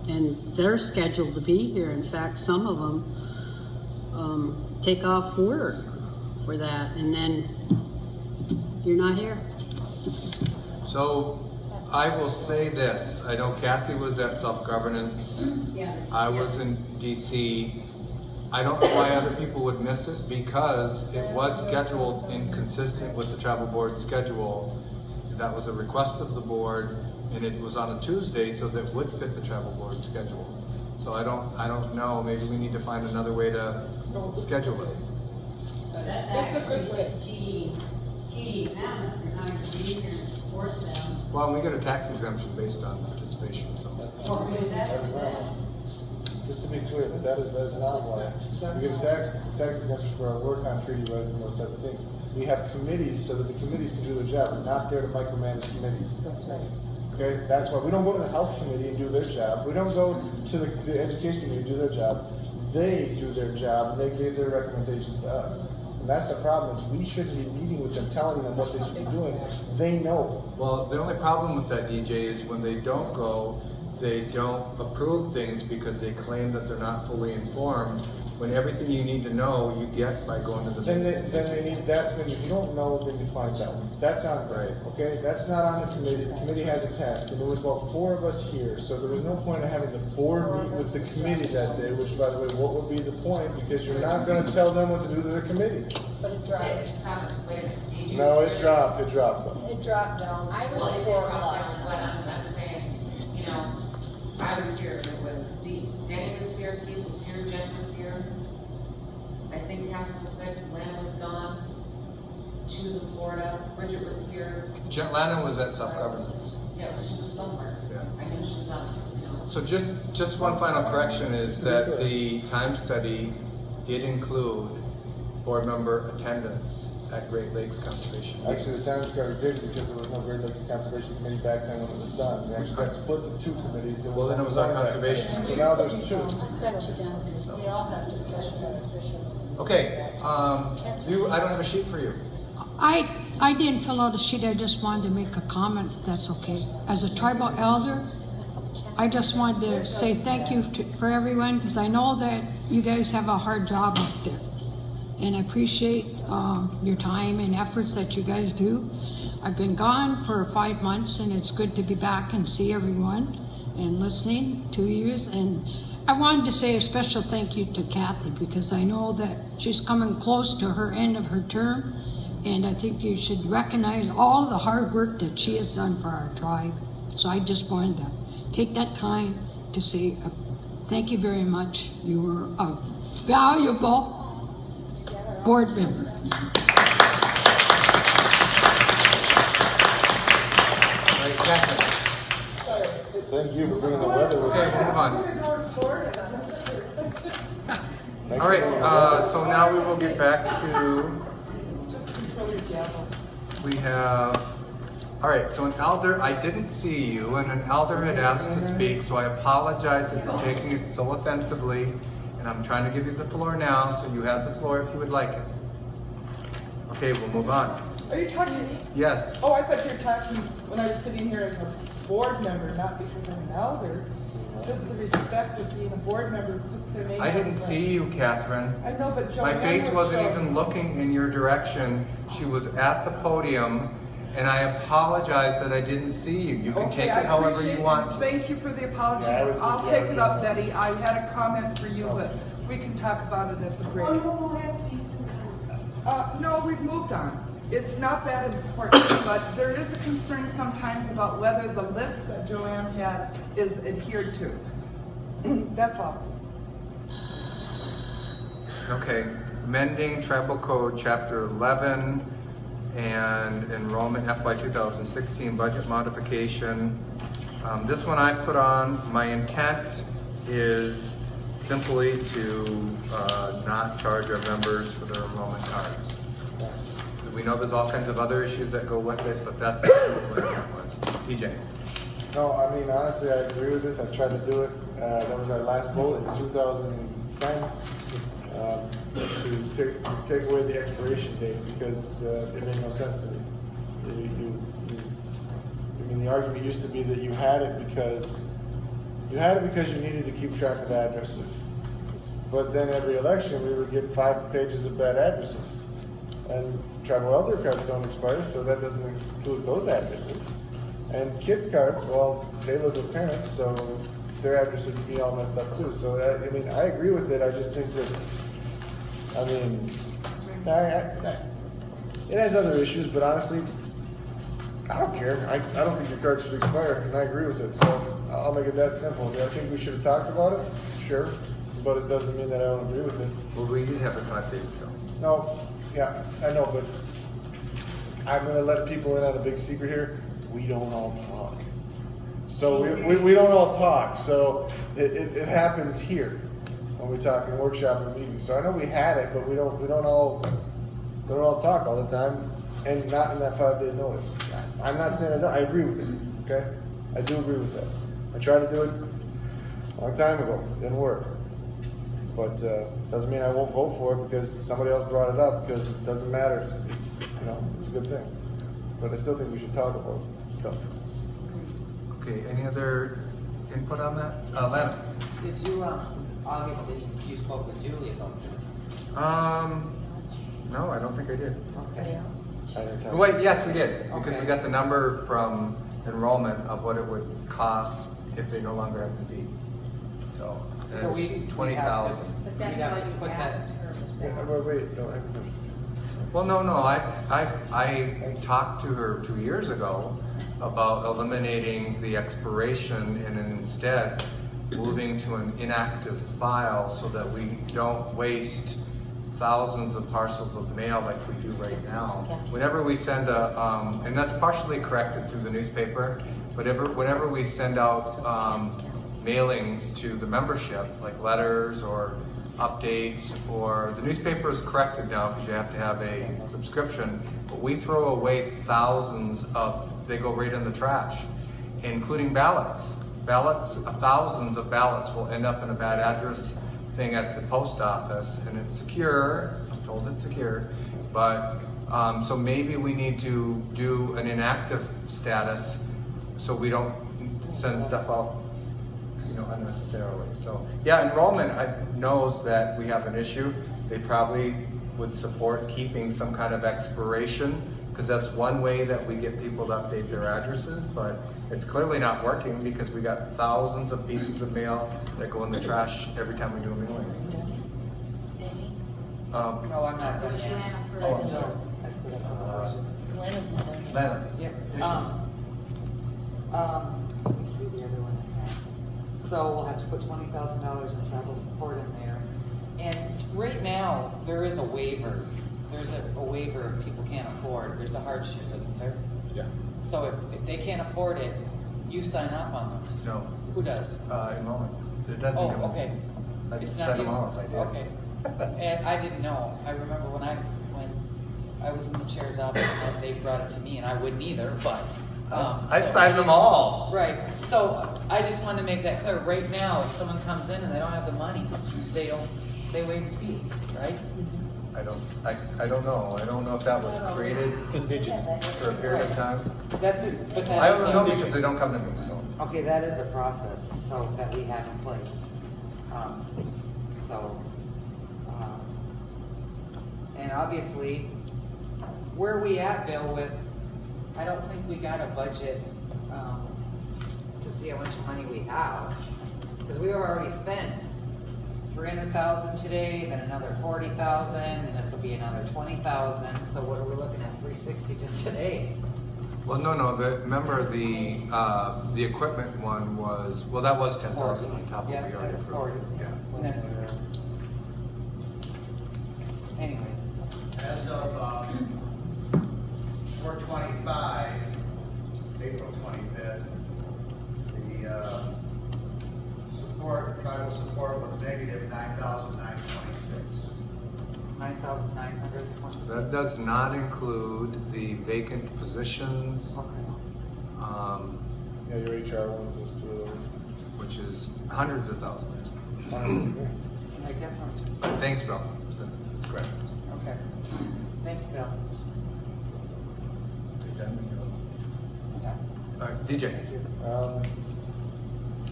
Speaker 11: and they're scheduled to be here. In fact, some of them take off work for that, and then you're not here.
Speaker 3: So I will say this, I know Kathy was at self-governance, I was in DC. I don't know why other people would miss it, because it was scheduled inconsistent with the travel board schedule. That was a request of the board, and it was on a Tuesday, so that would fit the travel board schedule. So I don't know, maybe we need to find another way to schedule it.
Speaker 11: That's a good way.
Speaker 3: Well, we get a tax exemption based on participation, so.
Speaker 9: Just to be clear, that is not why. We get a tax exemption for our work on treaty rights and those type of things. We have committees so that the committees can do their job. We're not there to micromanage committees. That's right. Okay, that's why we don't go to the health committee and do their job. We don't go to the education committee and do their job. They do their job, and they give their recommendations to us. And that's the problem, is we shouldn't be meeting with them, telling them what they should be doing. They know.
Speaker 3: Well, the only problem with that, DJ, is when they don't go, they don't approve things because they claim that they're not fully informed, when everything you need to know, you get by going to the meeting.
Speaker 9: Then they need, that's when, if you don't know, then you find out. That's on them, okay? That's not on the committee. The committee has a task, and there was about 4 of us here, so there was no point in having the board meet with the committee that day, which, by the way, what would be the point? Because you're not gonna tell them what to do to their committee.
Speaker 19: But it dropped.
Speaker 9: No, it dropped though.
Speaker 19: It dropped down.
Speaker 20: I was at 4 o'clock, but I'm saying, you know, I was here, it was Danny was here, Keith was here, Jen was here. I think Catherine was sick, Lana was gone. She was in Florida, Bridget was here.
Speaker 3: Lana was at self-governance.
Speaker 20: Yeah, she was somewhere.
Speaker 3: Yeah.
Speaker 20: I knew she was on, you know.
Speaker 3: So just one final correction is that the time study did include board member attendance at Great Lakes Conservation.
Speaker 9: Actually, the time study did, because there was no Great Lakes Conservation Committee back then when it was done. They actually got split to 2 committees.
Speaker 3: Well, then it was on conservation.
Speaker 9: So now there's 2.
Speaker 19: We all have discussion on official.
Speaker 3: Okay, I don't have a sheet for you.
Speaker 21: I didn't fill out a sheet, I just wanted to make a comment, if that's okay. As a tribal elder, I just wanted to say thank you for everyone, because I know that you guys have a hard job out there. And I appreciate your time and efforts that you guys do. I've been gone for 5 months, and it's good to be back and see everyone and listening to you. And I wanted to say a special thank you to Kathy, because I know that she's coming close to her end of her term, and I think you should recognize all the hard work that she has done for our tribe. So I just wanted to take that time to say thank you very much. You were a valuable board member.
Speaker 3: Right, Catherine.
Speaker 9: Thank you for bringing the weather with
Speaker 3: Okay, move on. All right, so now we will get back to, we have, all right, so an elder, I didn't see you, and an elder had asked to speak, so I apologize if you're taking it so offensively, and I'm trying to give you the floor now, so you have the floor if you would like it. Okay, we'll move on.
Speaker 22: Are you talking to me?
Speaker 3: Yes.
Speaker 22: Oh, I thought you were talking when I was sitting here as a board member, not because I'm an elder. Just the respect of being a board member who puts their name on
Speaker 3: I didn't
Speaker 22: the
Speaker 3: see you, Catherine.
Speaker 22: I know, but
Speaker 3: My face wasn't
Speaker 22: showing.
Speaker 3: even looking in your direction. She was at the podium, and I apologize that I didn't see you. You can take it however you want.
Speaker 22: Thank you for the apology.
Speaker 3: Yeah,
Speaker 22: I'll take it up, Betty. I had a comment for you, but we can talk about it at the break. No, we've moved on. It's not that important, but there is a concern sometimes about whether the list that Joanne has is adhered to. That's all.
Speaker 3: Okay, amending Tribal Code Chapter 11 and enrollment FY 2016 budget modification. This one I put on, my intent is simply to not charge our members for their enrollment cards. We know there's all kinds of other issues that go with it, but that's what it was. PJ.
Speaker 9: No, I mean, honestly, I agree with this. I tried to do it. That was our last vote in 2010 to take away the expiration date, because it made no sense to me. I mean, the argument used to be that you had it because you needed to keep track of addresses. But then every election, we would get 5 pages of bad addresses. And tribal elder cards don't expire, so that doesn't include those addresses. And kids' cards, well, they live with parents, so their address would be all messed up too. So, I mean, I agree with it, I just think that, I mean, it has other issues, but honestly, I don't care. I don't think your card should expire, and I agree with it, so I'll make it that simple. I think we should have talked about it, sure, but it doesn't mean that I don't agree with it.
Speaker 3: Well, we did have it 5 days ago.
Speaker 9: No, yeah, I know, but I'm gonna let people in on a big secret here. We don't all talk. So we don't all talk, so it happens here when we talk in workshop and meetings. So I know we had it, but we don't all talk all the time, and not in that 5-day notice. I'm not saying I don't, I agree with it, okay? I do agree with that. I tried to do it a long time ago, didn't work. But doesn't mean I won't vote for it because somebody else brought it up, because it doesn't matter. It's, you know, it's a good thing. But I still think we should talk about stuff.
Speaker 3: Okay, any other input on that? Lana?
Speaker 6: Did you, August, you spoke with Julie about this?
Speaker 3: No, I don't think I did.
Speaker 6: Okay.
Speaker 3: Wait, yes, we did, because we got the number from enrollment of what it would cost if they no longer have the fee. So
Speaker 6: we
Speaker 3: 20,000.
Speaker 6: But that's why you asked her.
Speaker 9: Wait,
Speaker 3: Well, no, I talked to her 2 years ago about eliminating the expiration and instead moving to an inactive file so that we don't waste thousands of parcels of mail like we do right now. Whenever we send and that's partially corrected through the newspaper, but whenever we send out mailings to the membership, like letters or updates, or the newspaper is corrected now because you have to have a subscription, but we throw away thousands of, they go right in the trash, including ballots. Thousands of ballots will end up in a bad address thing at the post office, and it's secure, I'm told it's secure, but so maybe we need to do an inactive status so we don't send stuff out, you know, unnecessarily. So yeah, enrollment knows that we have an issue. They probably would support keeping some kind of expiration, because that's one way that we get people to update their addresses, but it's clearly not working because we got thousands of pieces of mail that go in the trash every time we do a mailing.
Speaker 6: No, I'm not done yet.
Speaker 3: I'm sorry.
Speaker 6: I still have questions.
Speaker 3: Lana?
Speaker 6: Yep. Let me see the other one I had. So we'll have to put $20,000 in travel support in there. And right now, there is a waiver. There's a waiver if people can't afford. There's a hardship, isn't there?
Speaker 3: Yeah.
Speaker 6: So if they can't afford it, you sign up on those?
Speaker 3: No.
Speaker 6: Who does?
Speaker 3: Enrollment. It doesn't.
Speaker 6: Oh, okay.
Speaker 3: I'd
Speaker 6: It's
Speaker 3: set
Speaker 6: not
Speaker 3: them
Speaker 6: you?
Speaker 3: off if I did.
Speaker 6: Okay. And I didn't know. I remember when I was in the chair's office, and they brought it to me, and I wouldn't either, but.
Speaker 3: I'd sign them all.
Speaker 6: Right. So I just wanted to make that clear. Right now, if someone comes in and they don't have the money, they waive the fee, right?
Speaker 3: I don't know. I don't know if that was created for a period of time.
Speaker 6: That's it. But
Speaker 3: I don't know because they don't come to me, so.
Speaker 6: Okay, that is a process, so that we have in place. And obviously, where are we at, Bill, with, I don't think we got a budget to see how much money we have, because we have already spent 300,000 today, then another 40,000, and this will be another 20,000. So what are we looking at? 360 just today.
Speaker 3: Well, no. Remember the equipment one was, well, that was 10,000 on top of
Speaker 6: Yeah,
Speaker 3: what we
Speaker 6: that
Speaker 3: already
Speaker 6: was
Speaker 3: approved.
Speaker 6: 40.
Speaker 3: Yeah.
Speaker 6: And then, anyways.
Speaker 8: As of 4/25, April 25th, the tribal support was negative 9,926.
Speaker 6: 9,926.
Speaker 3: That does not include the vacant positions.
Speaker 9: Yeah, your HR ones, those two of those.
Speaker 3: Which is hundreds of thousands.
Speaker 6: I guess I'm just.
Speaker 3: Thanks, Bill. That's correct.
Speaker 6: Okay. Thanks, Bill.
Speaker 3: All right, DJ.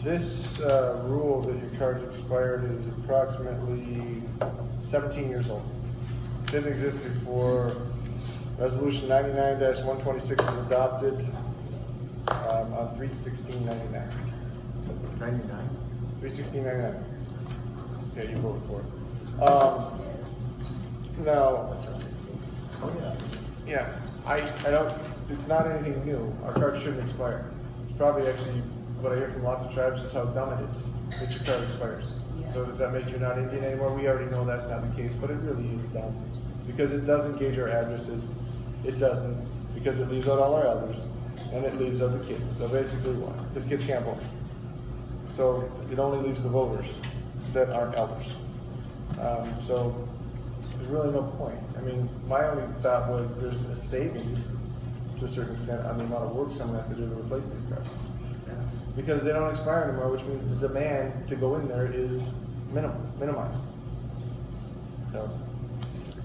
Speaker 9: This rule that your card's expired is approximately 17 years old. Didn't exist before Resolution 99-126 was adopted. on $316.99.
Speaker 3: 99?
Speaker 9: $316.99. Okay, you voted for it. Now,
Speaker 3: Oh, yeah.
Speaker 9: yeah, I don't, it's not anything new. Our cards shouldn't expire. It's probably actually, what I hear from lots of tribes is how dumb it is that your card expires. So does that make you not Indian anymore? We already know that's not the case, but it really is dumb. Because it doesn't gauge our addresses. It doesn't, because it leaves out all our elders, and it leaves out the kids. So basically what? Because kids can't vote. So it only leaves the voters that aren't elders. So there's really no point. I mean, my only thought was there's a savings to a certain extent on the amount of work someone has to do to replace these cards. Because they don't expire anymore, which means the demand to go in there is minimized. So,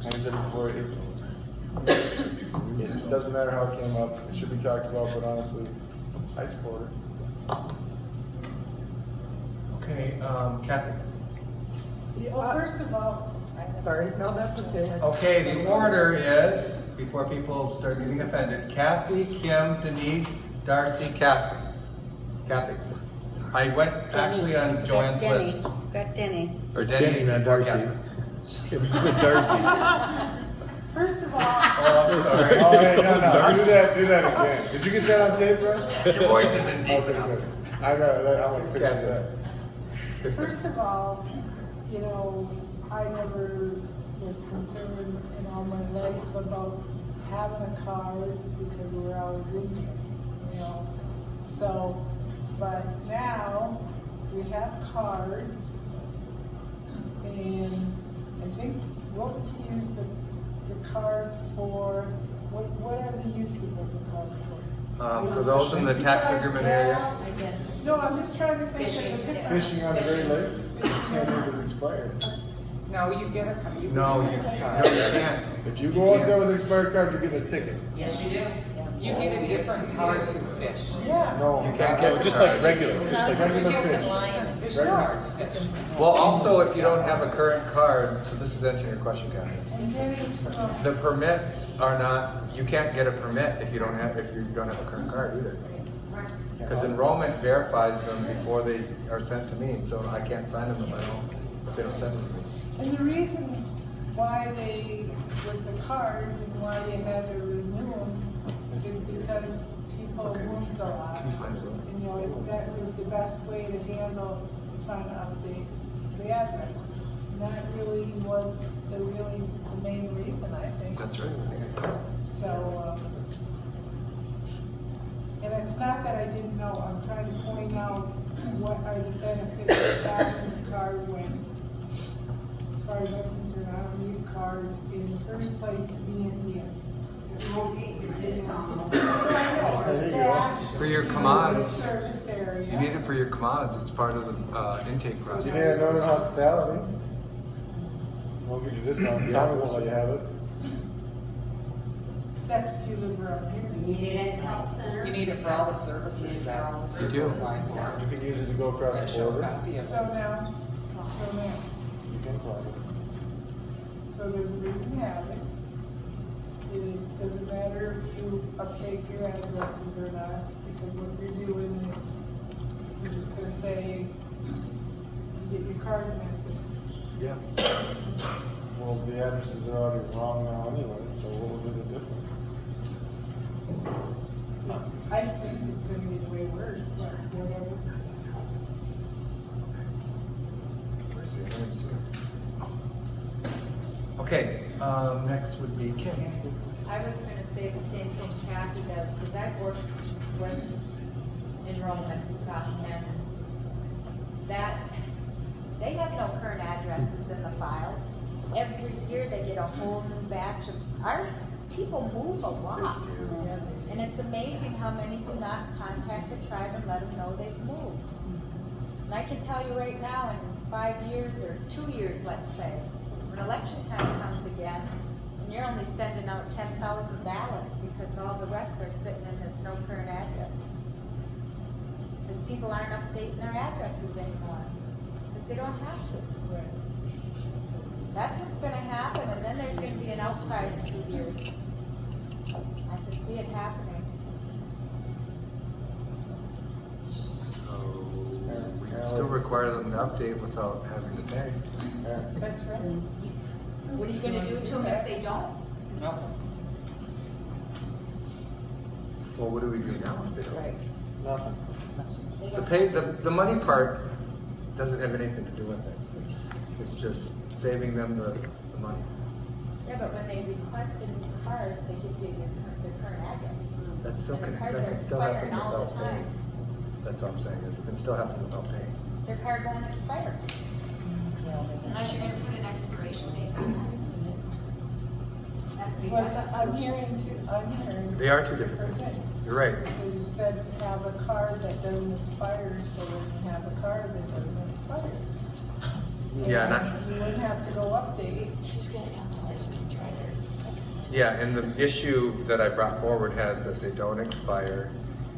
Speaker 9: like I said before, it doesn't matter how it came up. It should be talked about, but honestly, I support it.
Speaker 3: Okay, Kathy.
Speaker 4: Well, first of all, sorry, no, that's okay.
Speaker 3: Okay, the order is, before people start getting offended, Kathy, Kim, Denise, Darcy, Kathy. Kathy. I went actually on Joanne's list.
Speaker 11: Got Denny.
Speaker 3: Or Denny,
Speaker 9: not
Speaker 3: Darcy.
Speaker 9: Darcy.
Speaker 4: First of all.
Speaker 3: Oh, I'm sorry.
Speaker 9: Oh, hey, no, do that again. Did you get that on tape, Russ?
Speaker 3: Your voice isn't deep enough.
Speaker 9: Good. I got that. I want to picture that.
Speaker 4: First of all, you know, I never was concerned in all my life about having a card because we were always in here, you know. So, but now we have cards, and I think what would you use the card for? What are the uses of the card for?
Speaker 3: For those in the tax increment area.
Speaker 4: No, I'm just trying to think of the difference.
Speaker 9: Fishing on the Great Lakes? Can't believe it's expired.
Speaker 6: No, you get a, you
Speaker 3: No, you can't.
Speaker 9: If you go out there with an expired card, you get a ticket.
Speaker 20: Yes, you do.
Speaker 6: You get a different card to fish.
Speaker 4: Yeah.
Speaker 9: No,
Speaker 3: You can't get
Speaker 9: just
Speaker 3: the
Speaker 9: like regular, just like regular fish. Regular.
Speaker 3: Well, also, if you don't have a current card, so this is answering your question, Kathy. The permits are not, you can't get a permit if you don't have a current card either. Because enrollment verifies them before they are sent to me, so I can't sign them if they don't send them to me.
Speaker 4: And the reason why with the cards and why you had to renew them is because people moved a lot. And you know, that was the best way to handle trying to update the addresses. And that really was the main reason, I think.
Speaker 3: That's right.
Speaker 4: So, and it's not that I didn't know, I'm trying to point out what are the benefits of having the card when, as far as I'm concerned, I don't need a card in the first place to be Indian.
Speaker 3: For your commands.
Speaker 4: Service area.
Speaker 3: You need it for your commands. It's part of the intake process.
Speaker 9: You need a Northern Hospitality. We'll get you this now. Tommy won't let you have it.
Speaker 4: That's if you live around here.
Speaker 11: You need it at health center.
Speaker 6: You need it for all the services that
Speaker 3: You do.
Speaker 9: You can use it to go across the
Speaker 6: show a
Speaker 9: border.
Speaker 6: copy of
Speaker 4: So
Speaker 6: it.
Speaker 4: now.
Speaker 9: You can apply it.
Speaker 4: So there's a reason to have it. It doesn't matter if you update your addresses or not, because what you're doing is, you're just gonna say, get your card and that's it.
Speaker 3: Yeah.
Speaker 9: Well, the addresses are already wrong now anyway, so what will be the difference?
Speaker 4: I think it's gonna get way worse, but whatever.
Speaker 3: Okay, next would be Kim.
Speaker 1: I was going to say the same thing Kathy does, because I've worked with enrollment stuff, and that, they have no current addresses in the files. Every year they get a whole new batch of, our people move a lot. And it's amazing how many do not contact the tribe and let them know they've moved. And I can tell you right now, in 5 years or 2 years, let's say, when election time comes again, and you're only sending out 10,000 ballots because all the rest are sitting in this no current address. Because people aren't updating their addresses anymore. Because they don't have to. That's what's going to happen, and then there's going to be an outcry in 2 years. I can see it happening.
Speaker 3: require them to update without having to pay.
Speaker 12: That's right.
Speaker 1: What are you gonna do to them if they don't?
Speaker 6: Nothing.
Speaker 3: Well, what do we do now if they don't?
Speaker 6: Right.
Speaker 9: Nothing.
Speaker 3: The pay, the money part doesn't have anything to do with it. It's just saving them the money.
Speaker 1: Yeah, but when they request the new cars, they give you this current address.
Speaker 3: That still
Speaker 1: And
Speaker 3: can,
Speaker 1: the cards
Speaker 3: that
Speaker 1: are
Speaker 3: can still happen
Speaker 1: expiring all the
Speaker 3: without
Speaker 1: time.
Speaker 3: paying. That's all I'm saying, is it can still happen without paying.
Speaker 1: Their card won't expire. Unless you're gonna put an expiration date on it.
Speaker 12: But I'm hearing
Speaker 3: They are two different things. You're right.
Speaker 12: Because you said have a card that doesn't expire, so then you have a card that doesn't expire.
Speaker 3: Yeah,
Speaker 12: And you wouldn't have to go update.
Speaker 3: Yeah, and the issue that I brought forward has that they don't expire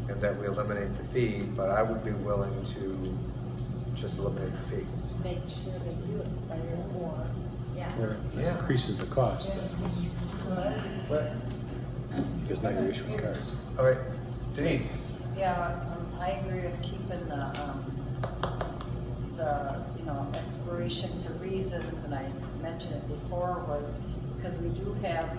Speaker 3: and that we eliminate the fee, but I would be willing to just eliminate the fee.
Speaker 1: Make sure they do expire or, yeah.
Speaker 3: Yeah.
Speaker 7: Increases the cost.
Speaker 3: Right.
Speaker 7: Because now you're issuing cards.
Speaker 3: All right, Denise.
Speaker 19: Yeah, I agree with keeping the expiration for reasons, and I mentioned it before, was because we do have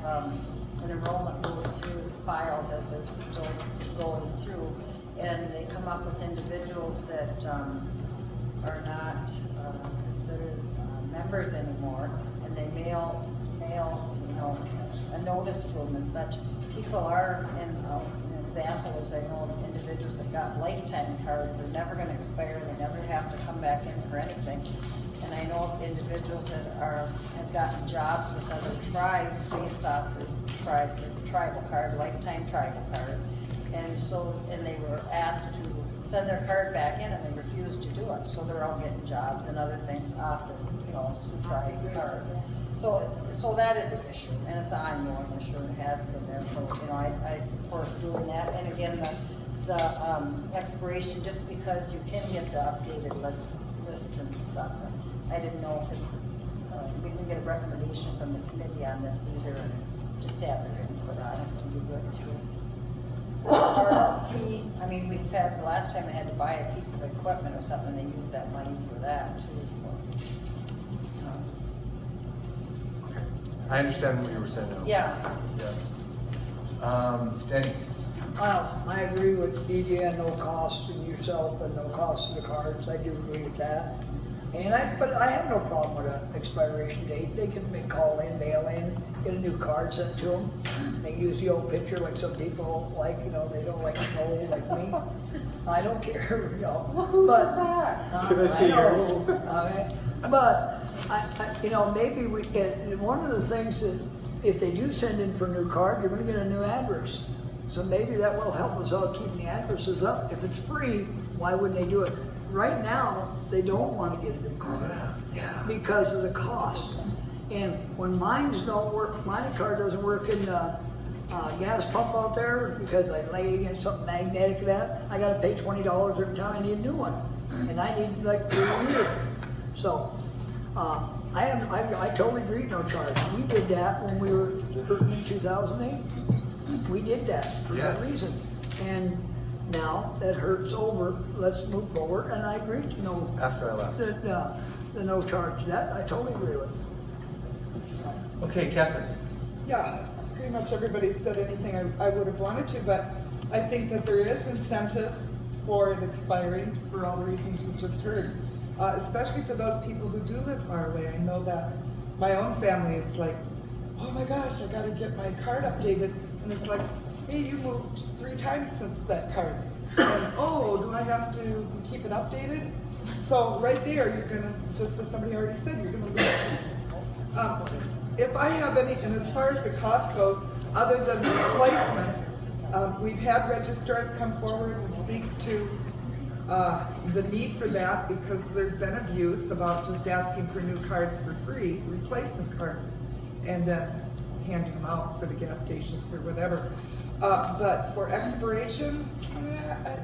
Speaker 19: an enrollment goes through the files as they're still going through, and they come up with individuals that are not considered members anymore, and they mail a notice to them and such. People are, and an example is I know of individuals that got lifetime cards. They're never going to expire. They never have to come back in for anything. And I know of individuals that have gotten jobs with other tribes based off their tribal card, lifetime tribal card. And they were asked to send their card back in, and they refused to do it. So they're all getting jobs and other things off the tribal card. So that is an issue, and it's an ongoing issue, and it has been there. So I support doing that. And again, the expiration, just because you can get the updated list and stuff. I didn't know if we didn't get a recommendation from the committee on this either, just have their input on it would be good too. As far as the fee, I mean, we've had, the last time I had to buy a piece of equipment or something, they used that money for that too, so.
Speaker 3: Okay. I understand what you were saying now.
Speaker 19: Yeah.
Speaker 3: Danny.
Speaker 10: Well, I agree with DJ on no cost to yourself and no cost to the cards. I do agree with that. But I have no problem with an expiration date. They can call in, mail in, get a new card sent to them. They use the old picture like some people like, they don't like old like me. I don't care, But
Speaker 12: Can
Speaker 10: I see yours? Okay. But maybe we can. One of the things that if they do send in for a new card, you're going to get a new address. So maybe that will help us out keeping the addresses up. If it's free, why wouldn't they do it? Right now, they don't want to get a new card because of the cost. And when mine don't work, my card doesn't work in the gas pump out there because I lay it against something magnetic that, I got to pay $20 every time I need a new one. And I need like 3 years. So I totally agree, no charge. We did that when we were hurting in 2008. We did that for that reason. And now that hurt's over, let's move forward. And I agree to
Speaker 3: After I left.
Speaker 10: The no charge. That I totally agree with.
Speaker 3: Okay, Catherine.
Speaker 22: Yeah, pretty much everybody said anything I would have wanted to, but I think that there is incentive for it expiring for all the reasons we just heard, especially for those people who do live far away. I know that my own family, it's like, oh my gosh, I got to get my card updated. And it's like, hey, you moved 3 times since that card. And oh, do I have to keep it updated? So right there, you're gonna, just as somebody already said, you're gonna lose it. If I have any, and as far as the cost goes, other than the replacement, we've had registrars come forward and speak to the need for that because there's been abuse about just asking for new cards for free, replacement cards, and then handing them out for the gas stations or whatever. But for expiration,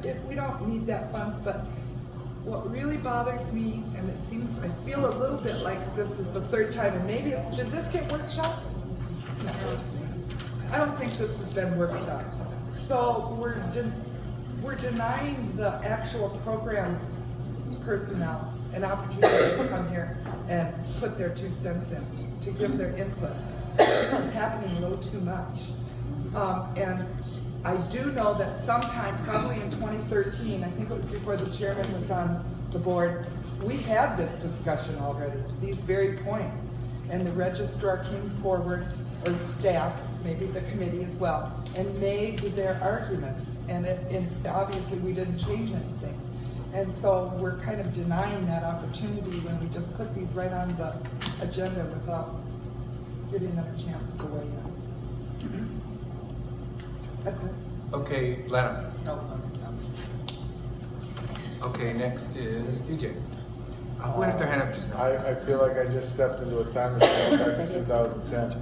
Speaker 22: if we don't need that funds, but what really bothers me, and it seems, I feel a little bit like this is the 3rd time, and maybe it's, did this get workshopped? No. I don't think this has been workshopped. So we're denying the actual program personnel an opportunity to come here and put their 2 cents in, to give their input. This is happening a little too much. And I do know that sometime, probably in 2013, I think it was before the chairman was on the board, we had this discussion already, these very points. And the registrar came forward, or staff, maybe the committee as well, and made their arguments. And obviously we didn't change anything. And so we're kind of denying that opportunity when we just put these right on the agenda without giving them a chance to weigh in. That's it.
Speaker 3: Okay, Lana. Okay, next is DJ. Who had their hand up just now?
Speaker 9: I feel like I just stepped into a time machine back in 2010,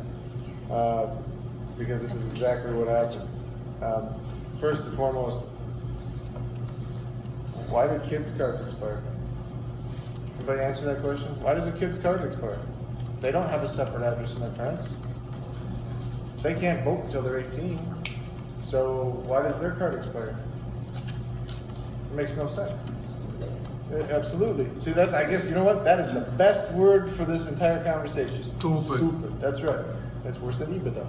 Speaker 9: because this is exactly what happened. First and foremost, why do kids' cards expire? Anybody answer that question? Why does a kid's card expire? They don't have a separate address in their parents. They can't vote until they're 18. So why does their card expire? It makes no sense. Absolutely. See, that's, I guess, you know what? That is the best word for this entire conversation. Stupid. That's right. That's worse than EBITDA.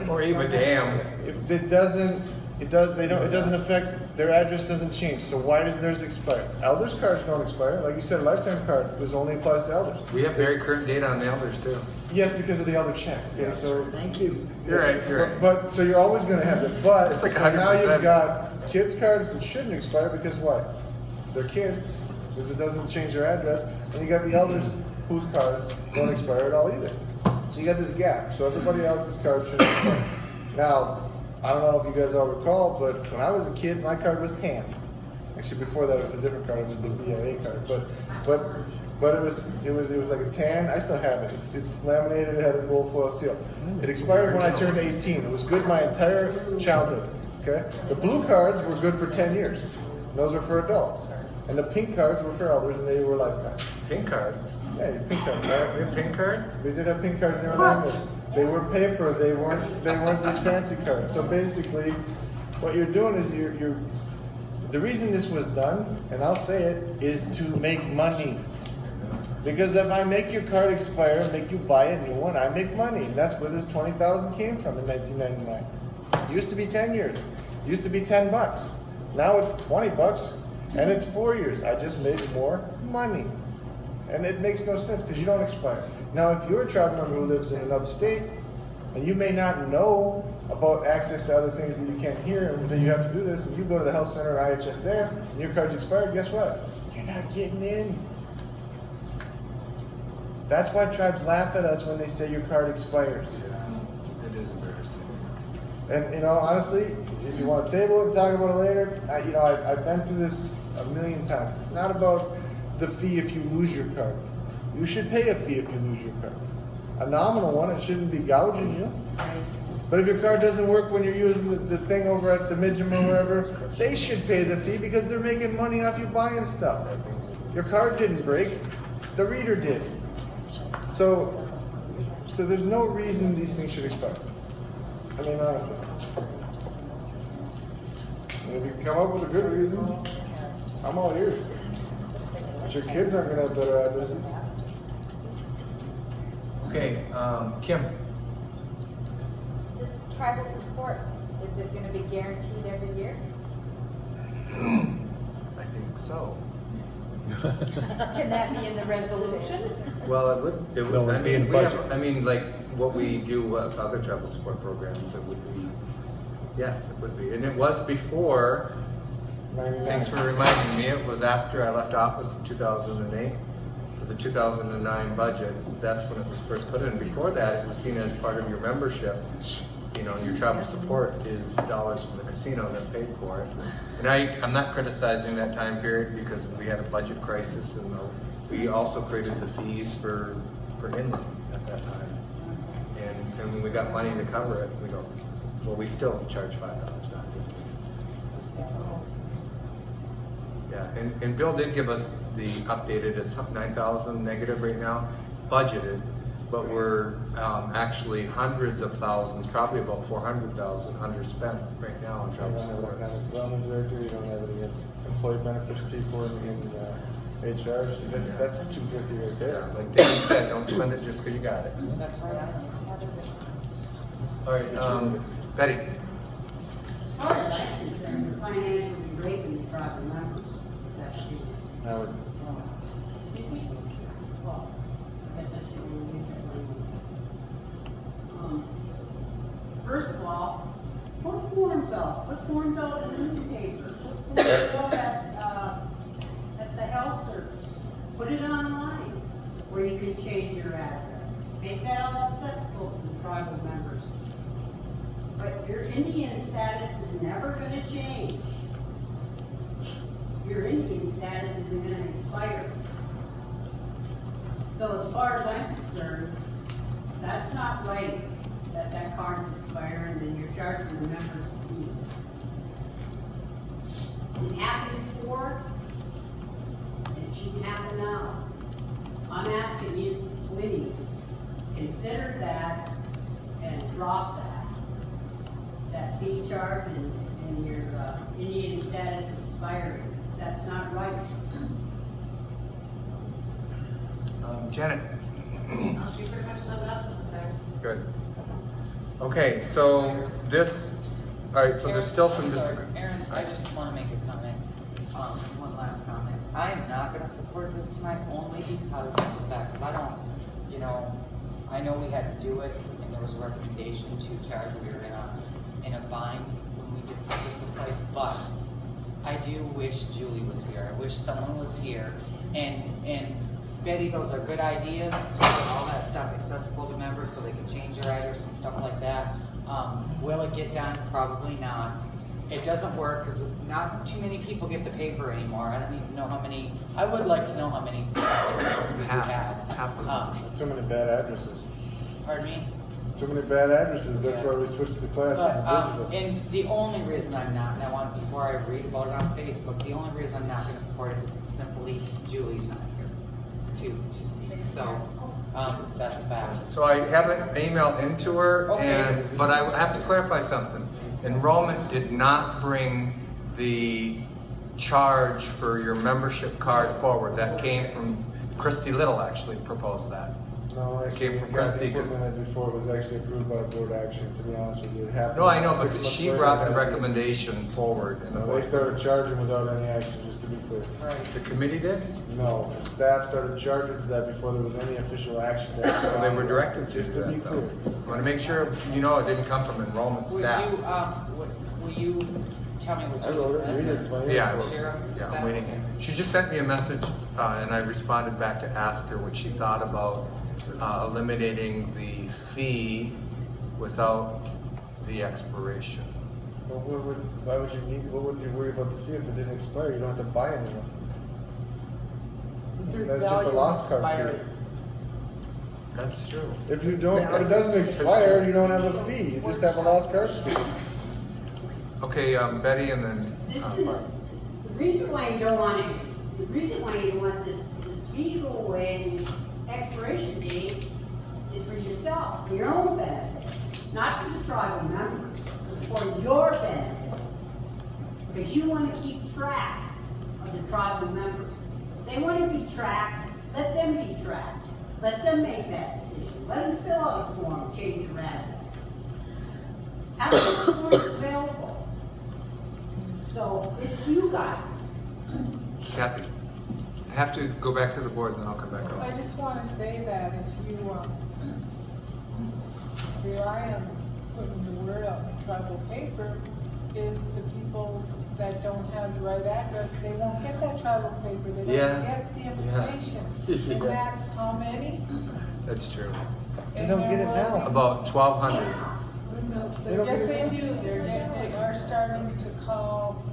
Speaker 3: Or even damn.
Speaker 9: If it doesn't, it doesn't affect, their address doesn't change. So why does theirs expire? Elders' cards don't expire. Like you said, lifetime card only applies to elders.
Speaker 3: We have very current data on the elders too.
Speaker 9: Yes, because of the elder check. Okay, so
Speaker 10: thank you.
Speaker 3: You're right.
Speaker 9: But so you're always going to have it. But
Speaker 3: it's like
Speaker 9: so
Speaker 3: 100%.
Speaker 9: now you've got kids' cards that shouldn't expire because what? They're kids, because it doesn't change their address. And you got the elders whose cards don't expire at all either. So you got this gap. So everybody else's cards should expire. Now, I don't know if you guys all recall, but when I was a kid, my card was tan. Actually, before that, it was a different card. It was the BIA card. But it was like a tan. I still have it. It's laminated. It had a gold foil seal. It expired when I turned 18. It was good my entire childhood. Okay. The blue cards were good for 10 years. Those were for adults. And the pink cards were for elders, and they were lifetime.
Speaker 3: Pink cards?
Speaker 9: Yeah, pink cards. Right?
Speaker 3: We have pink cards?
Speaker 9: We did have pink cards. They were paper. They weren't these fancy cards. So basically, what you're doing is you're. The reason this was done, and I'll say it, is to make money. Because if I make your card expire and make you buy a new one, I make money. And that's where this 20,000 came from in 1999. It used to be 10 years. It used to be $10. Now it's $20, and it's 4 years. I just made more money. And it makes no sense because you don't expire. Now, if you're a tribal member who lives in another state, and you may not know about access to other things that you can't hear, and that you have to do this, and you go to the health center or IHS there, and your card's expired, guess what? You're not getting in. That's why tribes laugh at us when they say your card expires.
Speaker 3: Yeah, it is embarrassing.
Speaker 9: And you know, honestly, if you want to table it and talk about it later, I've been through this a million times. It's not about the fee if you lose your card. You should pay a fee if you lose your card. A nominal one, it shouldn't be gouging you. But if your card doesn't work when you're using the thing over at the Midgem or wherever, they should pay the fee because they're making money off you buying stuff. Your card didn't break, the reader did. So there's no reason these things should expire. I mean, honestly. And if you come up with a good reason, I'm all ears. But your kids aren't going to have better addresses.
Speaker 3: Okay, Kim.
Speaker 1: This tribal support, is it gonna be guaranteed every year?
Speaker 3: I think so.
Speaker 1: Can that be in the resolution?
Speaker 3: Well, it would.
Speaker 7: No, it'd be in budget.
Speaker 3: Like what we do with other tribal support programs, it would be. Yes, it would be, and it was before. Thanks for reminding me. It was after I left office in 2008. For the 2009 budget, that's when it was first put in. Before that, it was seen as part of your membership. You know, your travel support is dollars from the casino that paid for it. And I'm not criticizing that time period because we had a budget crisis, and we also created the fees for inland at that time. And when we got money to cover it, we go, well, we still charge $5, not $15. Yeah, and Bill did give us the updated, it's 9,000 negative right now, budgeted, but we're actually hundreds of thousands, probably about 400,000 underspent right now on travel support.
Speaker 9: employee benefits people in HR, that's $250 right there.
Speaker 3: Like Danny said, don't spend it just because you got it.
Speaker 6: That's right.
Speaker 3: All right, Betty.
Speaker 5: As far as I'm concerned, the financial raping the tribal members. That's true.
Speaker 9: I would.
Speaker 5: Excuse me? Well, I guess I should use that language. First of all, put forms out. Put forms out in the newspaper. Put forms out at the health service. Put it online where you can change your address. Make that all accessible to the tribal members. But your Indian status is never going to change. Your Indian status isn't going to expire. So as far as I'm concerned, that's not right that that card's expiring and you're charging the members a fee. It didn't happen before, and it shouldn't happen now. I'm asking you committees, consider that and drop that fee charge and your Indian status expiring. That's not right.
Speaker 3: Janet.
Speaker 19: She pretty much summed it up in the second.
Speaker 3: Good. Okay, so this, all right, so there's still some disagreement.
Speaker 6: Aaron, I just want to make a comment, one last comment. I am not going to support this tonight only because of the fact, because I don't, you know, I know we had to do it, and there was a recommendation to charge. We were in a bind when we did put this in place, but I do wish Julie was here. I wish someone was here, and Betty, those are good ideas to make all that stuff accessible to members so they can change their address and stuff like that. Will it get done? Probably not. It doesn't work because not too many people get the paper anymore. I don't even know how many. I would like to know how many subscriptions we do have.
Speaker 9: Too many bad addresses.
Speaker 6: Pardon me?
Speaker 9: Too many bad addresses. That's why we switched to the classic and digital.
Speaker 6: And the only reason I'm not, and I want, before I read about it on Facebook, the only reason I'm not going to support it is simply Julie's not here to speak. So that's a fact.
Speaker 3: So I have an email into her, but I have to clarify something. Enrollment did not bring the charge for your membership card forward. That came from Christy Little. Actually proposed that.
Speaker 9: No,
Speaker 3: it came from
Speaker 9: we got
Speaker 3: Christy.
Speaker 9: implemented before it was actually approved by board action. To be honest with you, it happened.
Speaker 3: No, I know, but
Speaker 9: 6 months
Speaker 3: she
Speaker 9: later,
Speaker 3: brought the recommendation forward.
Speaker 9: No, they started charging without any action, just to be clear.
Speaker 3: The committee did?
Speaker 9: No, the staff started charging for that before there was any official action.
Speaker 3: So they were directed to
Speaker 9: just
Speaker 3: do
Speaker 9: to be
Speaker 3: that,
Speaker 9: clear.
Speaker 3: I want to make sure you know it didn't come from enrollment
Speaker 6: Would
Speaker 3: staff.
Speaker 6: will you tell me what
Speaker 9: I wrote it. Read it. It's my
Speaker 3: Yeah, I
Speaker 9: email.
Speaker 3: will.
Speaker 6: Share us with
Speaker 3: Yeah,
Speaker 6: that?
Speaker 3: I'm waiting. She just sent me a message, and I responded back to ask her what she thought about eliminating the fee without the expiration.
Speaker 9: Well, why would you need? What would you worry about the fee if it didn't expire? You don't have to buy anything. That's just a lost card fee.
Speaker 3: That's true.
Speaker 9: If you don't, if it doesn't expire, you don't have a fee. You just have a lost card fee.
Speaker 3: Okay, Betty, and then.
Speaker 5: This is the reason why you don't want it. The reason why you don't want this fee to go away and expiration date is for yourself, for your own benefit, not for the tribal members. It's for your benefit, because you want to keep track of the tribal members. If they want to be tracked, let them be tracked. Let them make that decision. Let them fill out a form, change your address. Have those forms available. So it's you guys.
Speaker 3: Kathy, I have to go back to the board, and then I'll come back
Speaker 4: I
Speaker 3: up.
Speaker 4: just want to say that if you rely on putting the word out in the tribal paper, is the people that don't have the right address, they won't get that tribal paper, they don't get the information. And that's how many?
Speaker 3: That's true.
Speaker 9: They don't get it now.
Speaker 3: About 1,200.
Speaker 4: So yes, they do. They are starting to call.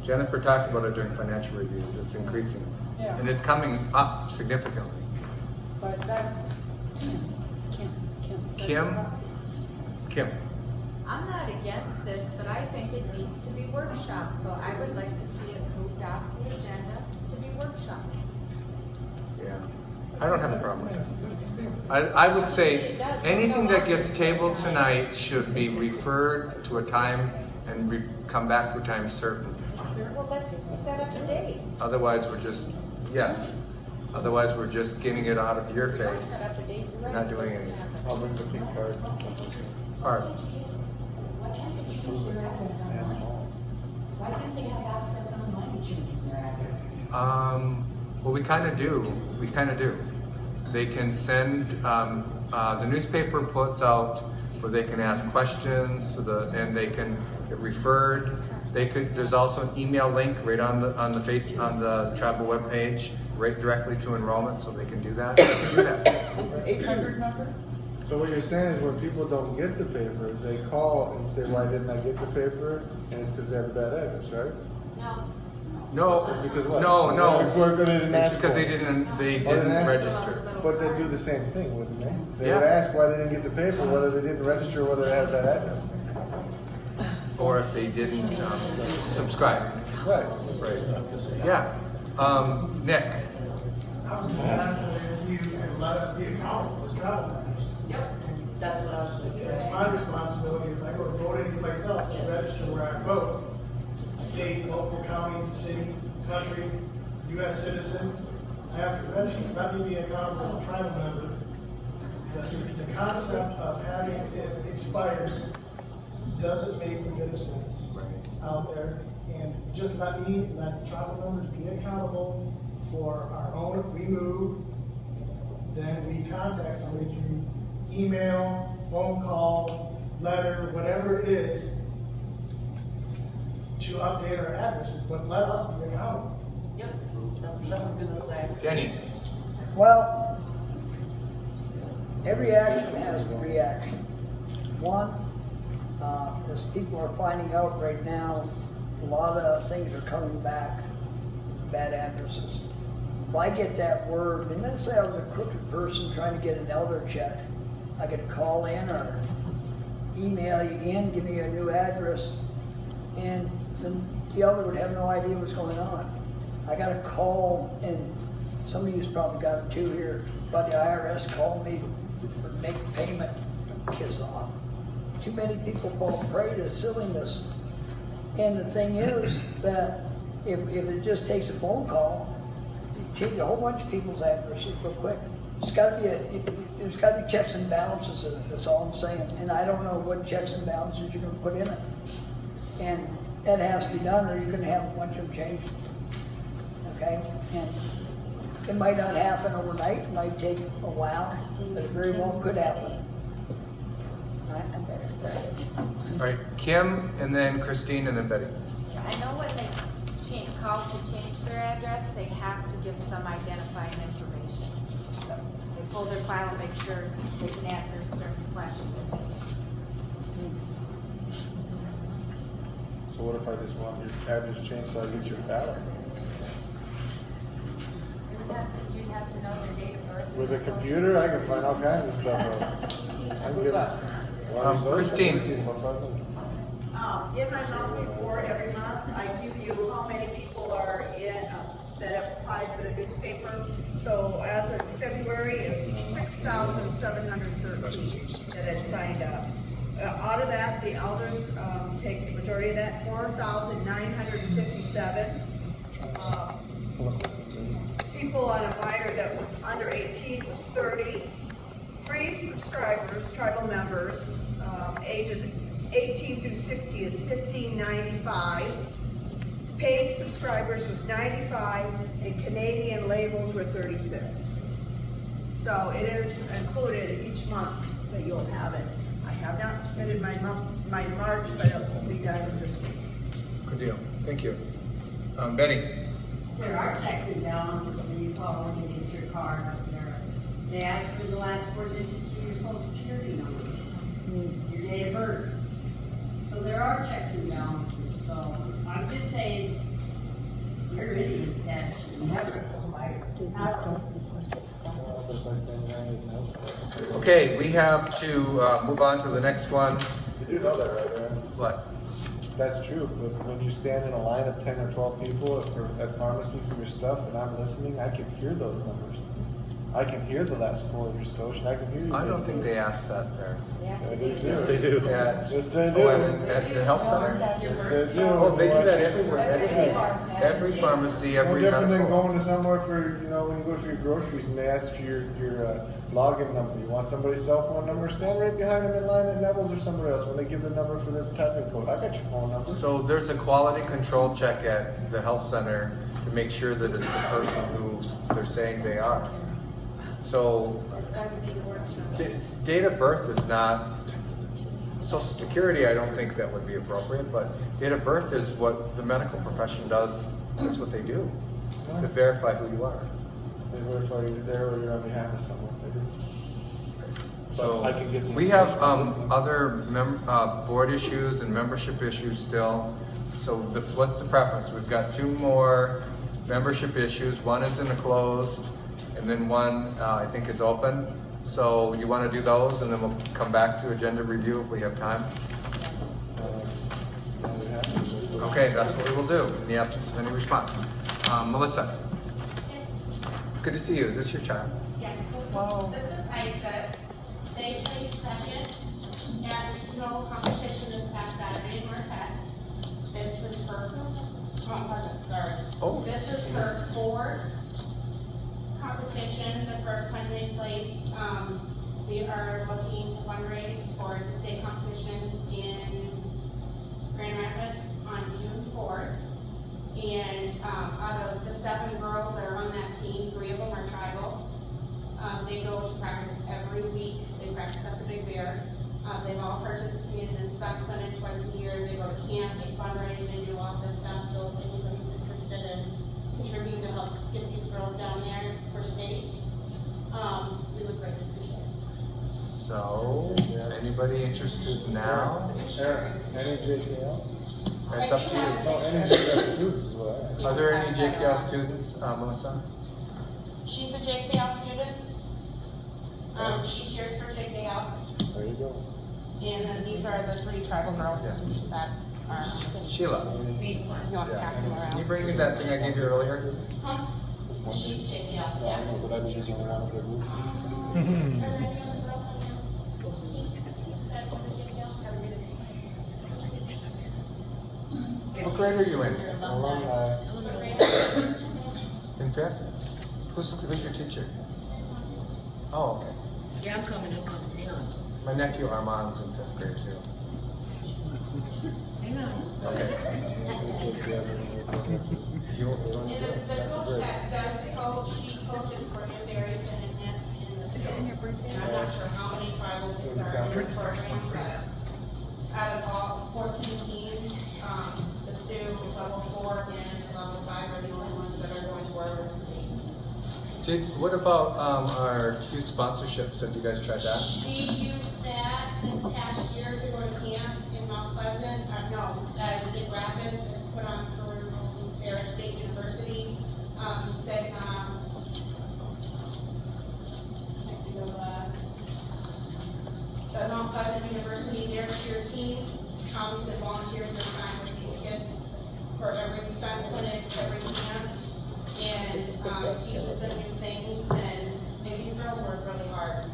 Speaker 3: Jennifer talked about it during financial reviews. It's increasing.
Speaker 4: Yeah.
Speaker 3: And it's coming up significantly.
Speaker 4: But that's
Speaker 3: Kim.
Speaker 1: I'm not against this, but I think it needs to be workshopped, so I would like to see it moved off the agenda to be workshopped.
Speaker 3: Yeah. I don't have a problem with that. I would say anything that gets tabled tonight should be referred to a time and come back to a time certain.
Speaker 1: Well, let's set up a date.
Speaker 3: Otherwise, we're just, yes. Otherwise, we're just getting it out of your face,
Speaker 1: Set up a date. You're right.
Speaker 3: not doing anything.
Speaker 9: I'll bring the pink card.
Speaker 3: All right.
Speaker 5: Why can't they have access online to changing their address?
Speaker 3: Well, we kind of do. We kind of do. They can send, the newspaper puts out where they can ask questions, and they can get referred. There's also an email link right on the tribal webpage, right directly to enrollment, so they can do that.
Speaker 22: Is the 800 number?
Speaker 9: So what you're saying is when people don't get the paper, they call and say, why didn't I get the paper? And it's because they have a bad address, right?
Speaker 3: No.
Speaker 9: Because what?
Speaker 3: No.
Speaker 9: It's
Speaker 3: because they didn't register.
Speaker 9: But they do the same thing, wouldn't they? They
Speaker 3: Yeah.
Speaker 9: would ask why they didn't get the paper, whether they didn't register, or whether they had a bad address.
Speaker 3: Or if they didn't subscribe.
Speaker 9: Right.
Speaker 3: Yeah. Nick.
Speaker 18: I was just asking if you could let us be accountable as travel members.
Speaker 19: Yep, that's what I was gonna say.
Speaker 18: It's my responsibility, if I go to vote anyplace else, to register where I vote. State, local, county, city, country, US citizen, I have to register, let me be accountable as a tribal member. The concept of having it expired doesn't make a bit of sense out there. And just let the tribal members be accountable for our own. If we move, then we contact somebody through email, phone call, letter, whatever it is, to update our addresses, but let us be accountable.
Speaker 19: Yep, that's what I was gonna say.
Speaker 3: Jenny.
Speaker 10: Well, every action has a reaction. One, as people are finding out right now, a lot of things are coming back, bad addresses. If I get that word, and let's say I was a crooked person trying to get an elder check, I could call in or email you in, give me a new address, and then the elder would have no idea what's going on. I got a call, and some of you's probably got it too here, but the IRS called me for make payment, kiss off. Too many people fall prey to silliness. And the thing is that if it just takes a phone call, you change a whole bunch of people's addresses real quick. It's got to be there's got to be checks and balances in it. That's all I'm saying. And I don't know what checks and balances you're going to put in it. And that has to be done, or you're going to have a bunch of them changed. Okay? And it might not happen overnight. It might take a while, but it very well could happen. I better start it.
Speaker 3: All right, Kim, and then Christine, and then Betty.
Speaker 1: I know when they call to change their address, they have to give some identifying information. They pull their file and make sure they can answer certain questions.
Speaker 9: So what if I just want your address changed so I get your ballot?
Speaker 1: You'd have to know their date of birth.
Speaker 9: With a computer, I can find all kinds of stuff out.
Speaker 3: Who's that? Christine.
Speaker 2: In my monthly report every month, I give you how many people are in, that have applied for the newspaper. So as of February, it's 6,713 that had signed up. Out of that, the elders take the majority of that, 4,957. People on a minor that was under 18 was 30. Free subscribers, tribal members, ages 18 through 60 is 1,595. Paid subscribers was 95, and Canadian labels were 36. So it is included each month that you'll have it. I have not submitted my March, but it will be done this week.
Speaker 3: Good deal. Thank you. Betty.
Speaker 5: There are checks and balances when you call in and get your card up there. They ask for the last 4 digits of your social security number, your date of birth. So there are checks and balances. So I'm just saying, you're idiots that should never expire.
Speaker 3: Okay, we have to move on to the next one.
Speaker 9: You do know that, right, Aaron?
Speaker 3: What?
Speaker 9: That's true, but when you stand in a line of 10 or 12 people at pharmacy for your stuff and I'm listening, I can hear those numbers. I can hear the last 4 or so, and I can hear you.
Speaker 3: I don't think they asked that there.
Speaker 9: Yes, they do.
Speaker 3: Yeah.
Speaker 9: Yes, they do.
Speaker 3: Oh, at the health center?
Speaker 9: Yes, they do.
Speaker 3: Oh, they do that everywhere. Every pharmacy, every
Speaker 9: No different than
Speaker 3: medical.
Speaker 9: going to somewhere for, you know, when you go for your groceries and they ask for your login number. You want somebody's cell phone number? Stand right behind them in line at Neville's or somewhere else when they give the number for their typing code. I got your phone number.
Speaker 3: So there's a quality control check at the health center to make sure that it's the person who they're saying they are. So date of birth is not, Social Security, I don't think that would be appropriate, but date of birth is what the medical profession does. That's what they do, to verify who you are.
Speaker 9: They verify you're there or you're on behalf of someone. They do.
Speaker 3: So
Speaker 9: I can get the
Speaker 3: we have
Speaker 9: information.
Speaker 3: other board issues and membership issues still. So what's the preference? We've got 2 more membership issues. One is in a closed, and then one I think is open. So you want to do those, and then we'll come back to agenda review if we have time. Okay, that's what we will do in the absence of any response. Melissa, it's good to see you. Is this your child?
Speaker 13: Yes, this is ISIS. They placed second at a regional competition this past Saturday in Marquette. This was her,
Speaker 3: Oh.
Speaker 13: This is her 4th competition. The first time they placed, we are looking to fundraise for the state competition in Grand Rapids on June 4th. And out of the 7 girls that are on that team, 3 of them are tribal. They go to practice every week. They practice at the Big Bear. They've all participated in stunt clinic twice a year. They go to camp, they fundraise, they do all this stuff. So if anybody's interested in contributing to help get these girls down there for states, we would greatly appreciate it.
Speaker 3: So, anybody interested now?
Speaker 9: Any JKL?
Speaker 3: It's up to you.
Speaker 9: No, any JKL students is what I asked.
Speaker 3: Are there any JKL students, Melissa?
Speaker 13: She's a JKL student. She cheers for JKL.
Speaker 9: There you go.
Speaker 13: And then these are the 3 tribal girls that are.
Speaker 3: Sheila.
Speaker 13: You want to pass them around?
Speaker 3: Can you bring me that thing I gave you earlier?
Speaker 13: Huh? She's JKL,
Speaker 9: I
Speaker 13: yeah.
Speaker 9: don't know, but I've been using around with their group.
Speaker 13: Are there any other girls on your team that go to JKL?
Speaker 3: What grade are you in?
Speaker 9: Alumni.
Speaker 3: In 5th? Who's your teacher? Oh, okay.
Speaker 15: Yeah, I'm coming up on the hill.
Speaker 3: My nephew Armand's in 5th grade too.
Speaker 15: Hang on.
Speaker 3: Okay. You
Speaker 13: And the coach that does coach, she coaches for Newberry's and Ness in the school. And I'm not sure how many tribal kids are in the program, but out of all 14 teams, the Sioux, level 4 and level 5 are the only ones that are going to work with the states.
Speaker 3: What about our youth sponsorships? Have you guys tried that?
Speaker 13: She used that this past year to go to camp in Mount Pleasant, Big Rapids. It's put on through Ferris State University. Said, the Mount Pleasant University, their cheer team comes and volunteers their time with these kids for every stunt clinic, every camp, and teaches them new things. And these girls work really hard,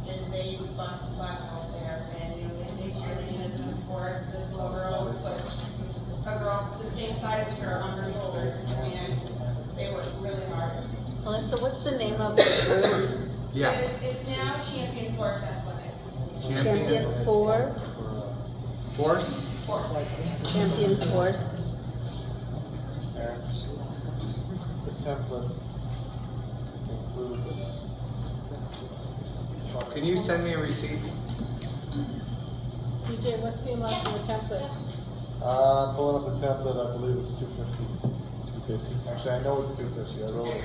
Speaker 13: and they bust the butt out there. And you know, they say cheerleading isn't a sport. This little girl puts a girl the same size as her on her shoulders, and they work really hard.
Speaker 11: Melissa, what's the name of the group?
Speaker 3: Yeah.
Speaker 13: It's now Champion Force Athletics.
Speaker 11: Champion Force? Champion Force.
Speaker 9: That's the template includes.
Speaker 3: Can you send me a receipt?
Speaker 12: DJ, what's the amount of the template?
Speaker 9: Pulling up the template, I believe it's 250. 250. Actually, I know it's 250. I wrote it.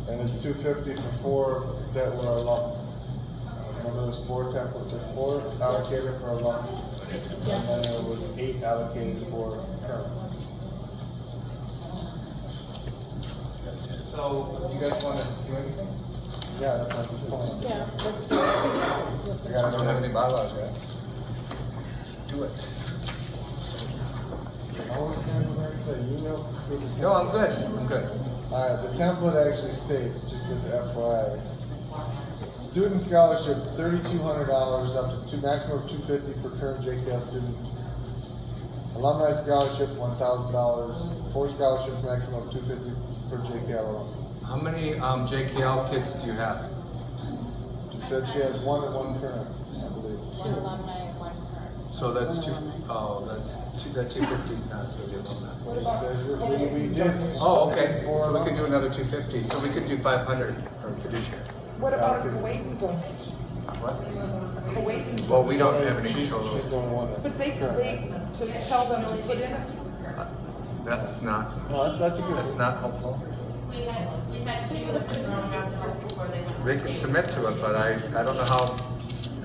Speaker 9: And it's 250 for 4 that were alum. Remember there's 4 templates, there's 4 allocated for alum. And then there was 8 allocated for current.
Speaker 3: So, do you guys want to do anything?
Speaker 9: Yeah, that's not the point.
Speaker 12: Yeah,
Speaker 3: I don't have any bylaws yet. Just do it.
Speaker 9: Always have to say, you know.
Speaker 3: No, I'm good. I'm good.
Speaker 9: Alright, the template actually states, just as FYI, student scholarship $3,200 up to maximum of $250 per current JKL student. Alumni scholarship $1,000. For scholarships maximum of $250 per JKL alumni.
Speaker 3: How many JKL kids do you have?
Speaker 9: She said she has one and one current, I believe.
Speaker 1: One alumni and one current.
Speaker 3: So that's that 250 is not for the alumni.
Speaker 9: It says that we did.
Speaker 3: Oh, okay. So we could do another 250. So we could do 500 for fiduciary.
Speaker 22: What about a Kuwaiti donation?
Speaker 3: What?
Speaker 22: Kuwaiti.
Speaker 3: Well, we don't have any
Speaker 9: She's
Speaker 3: control.
Speaker 9: doing one.
Speaker 22: But they to tell them to put in a.
Speaker 3: That's not.
Speaker 9: No, that's a good.
Speaker 3: That's not helpful.
Speaker 13: We had two enrolled after before they.
Speaker 3: They can submit to it, but I don't know how.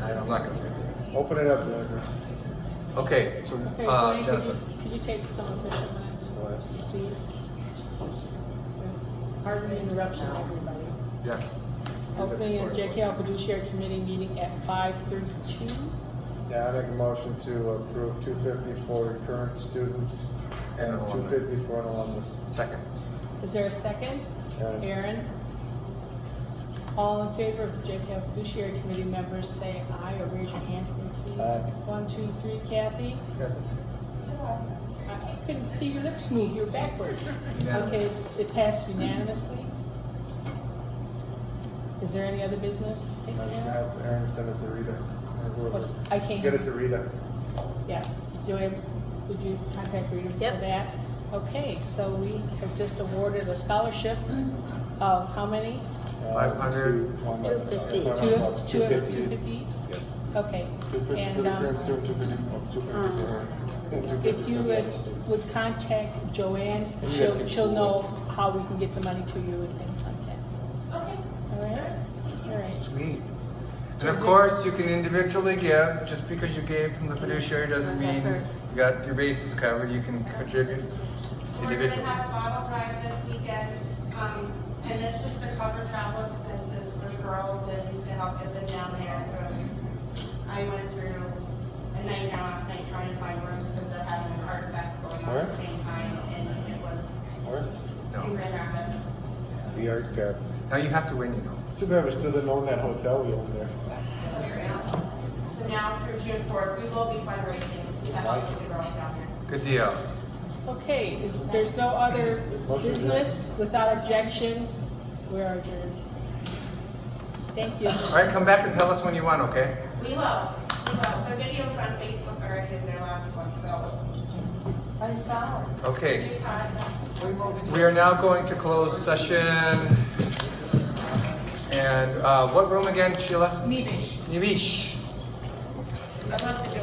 Speaker 3: I'm not gonna say that.
Speaker 9: Open it up, Jennifer.
Speaker 3: Okay, so
Speaker 12: Okay, Dwayne,
Speaker 3: Jennifer.
Speaker 12: could you take some official minutes for us, please? Pardon the interruption, everybody.
Speaker 3: Yeah.
Speaker 12: Opening a JKL fiduciary committee meeting at 5:32.
Speaker 9: Yeah, I make a motion to approve 250 for current students and 250 for an alumnus.
Speaker 3: Second.
Speaker 12: Is there a second?
Speaker 9: Aaron.
Speaker 12: Aaron? All in favor of the JKL fiduciary committee members say aye or raise your hand for me, please.
Speaker 9: Aye.
Speaker 12: 1, 2, 3, Kathy? I couldn't see your lips move, you were backwards. Okay, it passed unanimously. Is there any other business to take
Speaker 9: I'm
Speaker 12: care
Speaker 9: gonna
Speaker 12: of?
Speaker 9: have Aaron send it to Rita. Or whoever.
Speaker 12: I can't.
Speaker 9: Get it to Rita.
Speaker 12: Yeah, Joanne, would you contact Rita for that? Okay, so we have just awarded a scholarship of how many?
Speaker 3: 500.
Speaker 12: 250. 250? Okay.
Speaker 9: 250
Speaker 12: And,
Speaker 9: for the current student, 250 for her.
Speaker 12: if you would contact Joanne,
Speaker 9: And you guys can
Speaker 12: she'll
Speaker 9: pool
Speaker 12: know how we can get the money to you and things like that.
Speaker 13: Okay.
Speaker 12: All right? All right.
Speaker 3: Sweet. And of course, you can individually give. Just because you gave from the fiduciary doesn't mean you got your bases covered. You can contribute
Speaker 13: We're
Speaker 3: individually.
Speaker 13: gonna have a bottle drive this weekend, and it's just to cover travel expenses for the girls and to help get them down there. I went through a night now last night trying to find rooms because they're having an art fest going on at the same time, and it was in Grand Rapids.
Speaker 9: The art fair.
Speaker 3: Now you have to win, you know.
Speaker 9: It's too bad we still didn't own that hotel we own there.
Speaker 13: So now through June 4th, we will be fundraising to help get the girls down there.
Speaker 3: Good deal.
Speaker 12: Okay, there's no other
Speaker 9: Motion
Speaker 12: business without objection. We are adjourned. Thank you.
Speaker 3: All right, come back and tell us when you want, okay?
Speaker 13: We will. The videos on Facebook are in their last one, so.
Speaker 21: I saw it.
Speaker 3: Okay.
Speaker 13: You saw it.
Speaker 3: We are now going to close session. And what room again, Sheila?
Speaker 13: Nevish.
Speaker 3: Nevish.
Speaker 13: I'd love to do